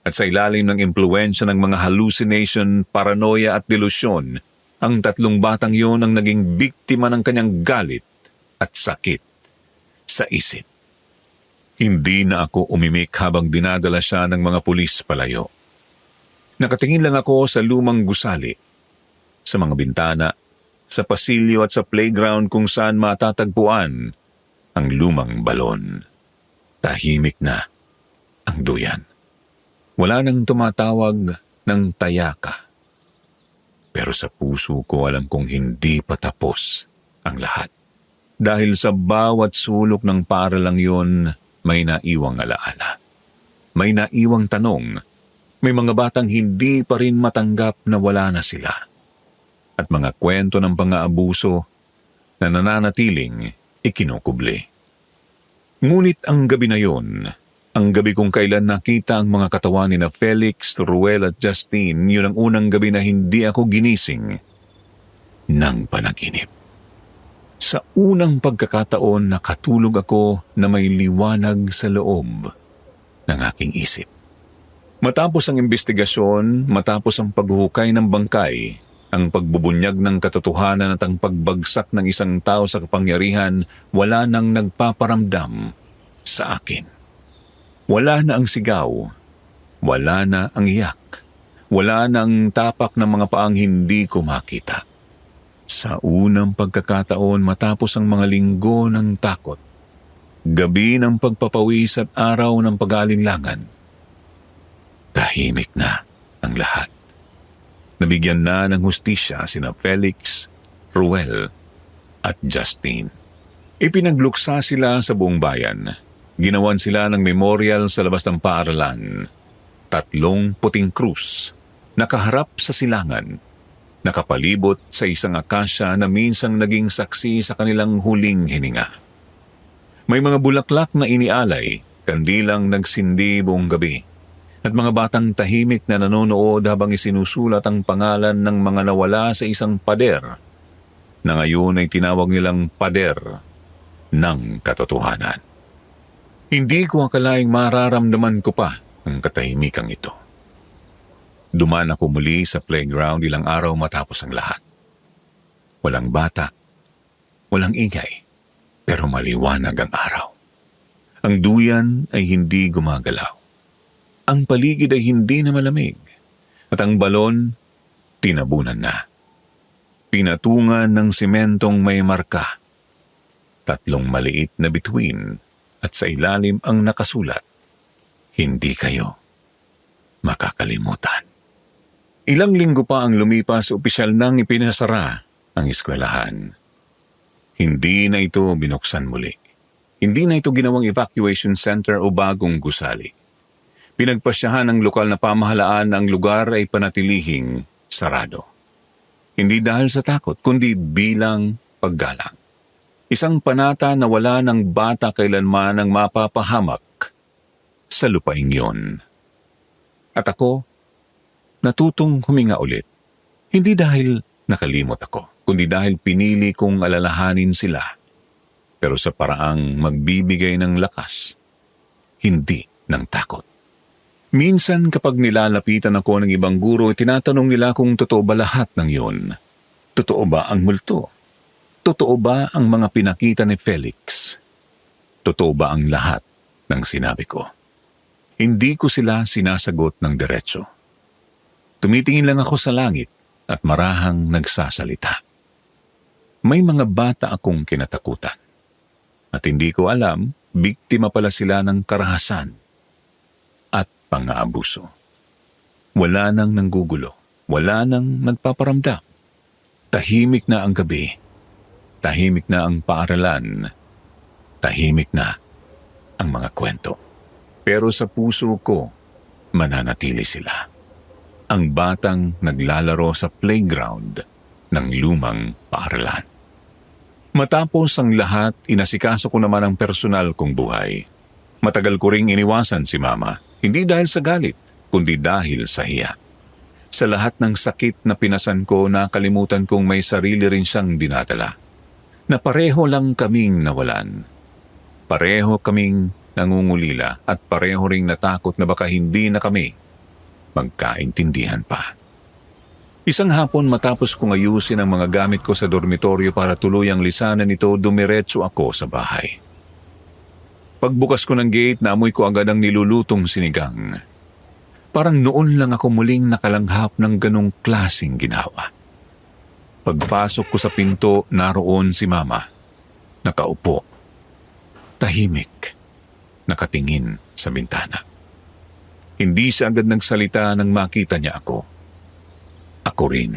At sa ilalim ng impluensya ng mga hallucination, paranoia at delusyon, ang 3 batang yon ang naging biktima ng kanyang galit at sakit sa isip. Hindi na ako umimik habang dinadala siya ng mga pulis palayo. Nakatingin lang ako sa lumang gusali, sa mga bintana, sa pasilyo at sa playground kung saan matatagpuan ang lumang balon. Tahimik na ang duyan. Wala nang tumatawag ng tayaka. Pero sa puso ko alam kong hindi pa tapos ang lahat. Dahil sa bawat sulok ng paaralang yon, may naiwang alaala. May naiwang tanong. May mga batang hindi pa rin matanggap na wala na sila. At mga kwento ng pang-aabuso na nananatiling ikinukubli. Ngunit ang gabi na yon, ang gabi kung kailan nakita ang mga katawan ni na Felix, Ruel at Justine, yun ang unang gabi na hindi ako ginising ng panaginip. Sa unang pagkakataon nakatulog ako na may liwanag sa loob ng aking isip. Matapos ang investigasyon, matapos ang paghuhukay ng bangkay, ang pagbubunyag ng katotohanan at ang pagbagsak ng isang tao sa kapangyarihan, wala nang nagpaparamdam sa akin. Wala na ang sigaw, wala na ang iyak, wala na ang tapak ng mga paang hindi ko makita. Sa unang pagkakataon matapos ang mga linggo ng takot, gabi ng pagpapawis at araw ng pag-aalinlangan, tahimik na ang lahat. Nabigyan na ng hustisya sina Felix, Ruel at Justine. Ipinagluksa sila sa buong bayan. Ginawan sila ng memorial sa labas ng paaralan. 3 puting krus, nakaharap sa silangan, nakapalibot sa isang akasya na minsang naging saksi sa kanilang huling hininga. May mga bulaklak na inialay, kandilang nagsindi buong gabi, at mga batang tahimik na nanonood habang isinusulat ang pangalan ng mga nawala sa isang pader na ngayon ay tinawag nilang pader ng katotohanan. Hindi ko akalaing mararamdaman ko pa ang katahimikang ito. Dumaan ako muli sa playground ilang araw matapos ang lahat. Walang bata, walang ingay, pero maliwanag ang araw. Ang duyan ay hindi gumagalaw. Ang paligid ay hindi na malamig at ang balon tinabunan na. Pinatungan ng sementong may marka. 3 maliit na bituin at sa ilalim ang nakasulat, "Hindi kayo makakalimutan." Ilang linggo pa ang lumipas, opisyal nang ipinasara ang eskwelahan. Hindi na ito binuksan muli. Hindi na ito ginawang evacuation center o bagong gusali. Pinagpasyahan ng lokal na pamahalaan na ang lugar ay panatilihing sarado. Hindi dahil sa takot, kundi bilang paggalang. Isang panata na wala ng bata kailanman ang mapapahamak sa lupaing yon. At ako, natutong huminga ulit. Hindi dahil nakalimot ako, kundi dahil pinili kong alalahanin sila. Pero sa paraang magbibigay ng lakas, hindi ng takot. Minsan kapag nilalapitan ako ng ibang guro, tinatanong nila kung totoo ba lahat ng yun. Totoo ba ang multo? Totoo ba ang mga pinakita ni Felix? Totoo ba ang lahat ng sinabi ko? Hindi ko sila sinasagot ng diretso. Tumitingin lang ako sa langit at marahang nagsasalita. May mga bata akong kinatakutan. At hindi ko alam, biktima pala sila ng karahasan at pang-aabuso. Wala nang nanggugulo, wala nang nagpaparamdam. Tahimik na ang gabi, tahimik na ang paaralan, tahimik na ang mga kwento. Pero sa puso ko, mananatili sila. Ang batang naglalaro sa playground ng lumang paaralan. Matapos ang lahat, inasikaso ko naman ang personal kong buhay. Matagal ko ring iniwasan si Mama, hindi dahil sa galit, kundi dahil sa hiya. Sa lahat ng sakit na pinasan ko, nakalimutan kong may sarili rin siyang dinadala. na pareho lang kaming nawalan. Pareho kaming nangungulila at pareho ring natakot na baka hindi na kami magkaintindihan pa. Isang hapon matapos kong ayusin ang mga gamit ko sa dormitoryo para tuluyang lisanan ito, dumiretso ako sa bahay. Pagbukas ko ng gate, naamoy ko agad ang nilulutong sinigang. Parang noon lang ako muling nakalanghap ng ganong klaseng ginawa. Pagpasok ko sa pinto, naroon si Mama. Nakaupo. Tahimik. Nakatingin sa bintana. Hindi siya agad nagsalita nang makita niya ako. Ako rin.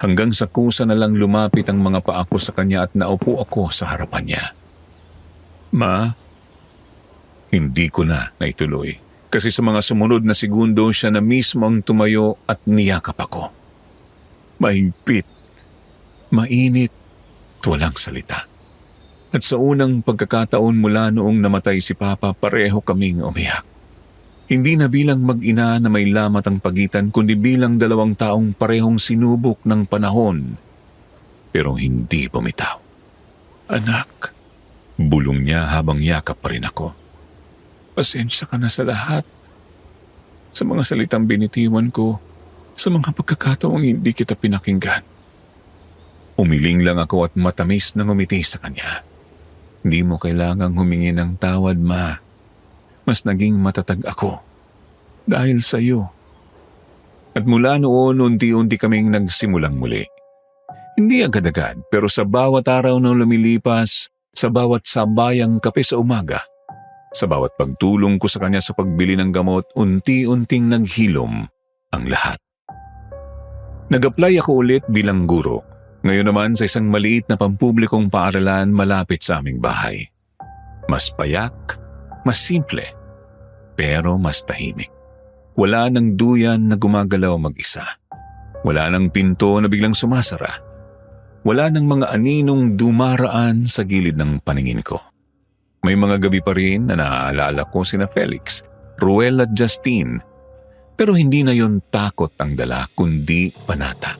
Hanggang sa kusa na lang lumapit ang mga paa ko sa kanya at naupo ako sa harapan niya. Ma? Hindi ko na naituloy. Kasi sa mga sumunod na segundo siya na mismo ang tumayo at niyakap ako. Mahigpit. Mainit. Walang salita. At sa unang pagkakataon mula noong namatay si Papa, pareho kaming umiyak. Hindi na bilang mag-ina na may lamat ang pagitan, kundi bilang dalawang taong parehong sinubok ng panahon, pero hindi bumitaw. Anak, bulong niya habang yakap pa rin ako. Pasensya ka na sa lahat. Sa mga salitang binitiwan ko, sa mga pagkakataong hindi kita pinakinggan. Umiling lang ako at matamis na ngumiti sa kanya. Hindi mo kailangang humingi ng tawad, Ma. Mas naging matatag ako dahil sa iyo. At mula noon, unti-unti kaming nagsimulang muli. Hindi agad-agad, pero sa bawat araw na lumilipas, sa bawat sabayang kape sa umaga, sa bawat pagtulong ko sa kanya sa pagbili ng gamot, unti-unting naghilom ang lahat. Nag-apply ako ulit bilang guro. Ngayon naman sa isang maliit na pampublikong paaralan malapit sa aming bahay. Mas payak, mas simple, pero mas tahimik. Wala nang duyan na gumagalaw mag-isa. Wala nang pinto na biglang sumasara. Wala nang mga aninong dumaraan sa gilid ng paningin ko. May mga gabi pa rin na naaalala ko sina Felix, Ruel at Justine. Pero hindi na yon takot ang dala, kundi panata.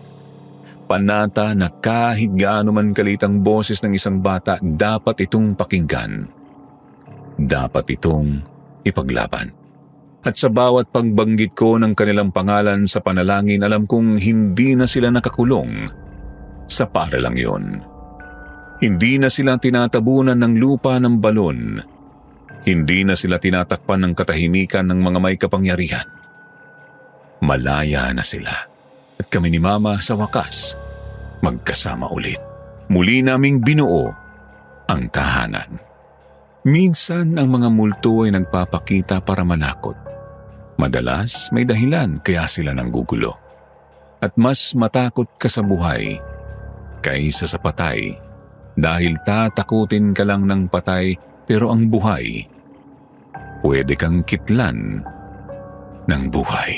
Panata na kahit gaano man kalit ang boses ng isang bata, dapat itong pakinggan. Dapat itong ipaglaban. At sa bawat pagbanggit ko ng kanilang pangalan sa panalangin, alam kong hindi na sila nakakulong sa paaralang yon. Hindi na sila tinatabunan ng lupa ng balon. Hindi na sila tinatakpan ng katahimikan ng mga may kapangyarihan. Malaya na sila. At kami ni Mama sa wakas, magkasama ulit. Muli naming binuo ang tahanan. Minsan ang mga multo ay nagpapakita para manakot. Madalas may dahilan kaya sila nanggugulo. At mas matakot ka sa buhay kaysa sa patay dahil tatakutin ka lang ng patay, pero ang buhay, pwede kang kitlan ng buhay.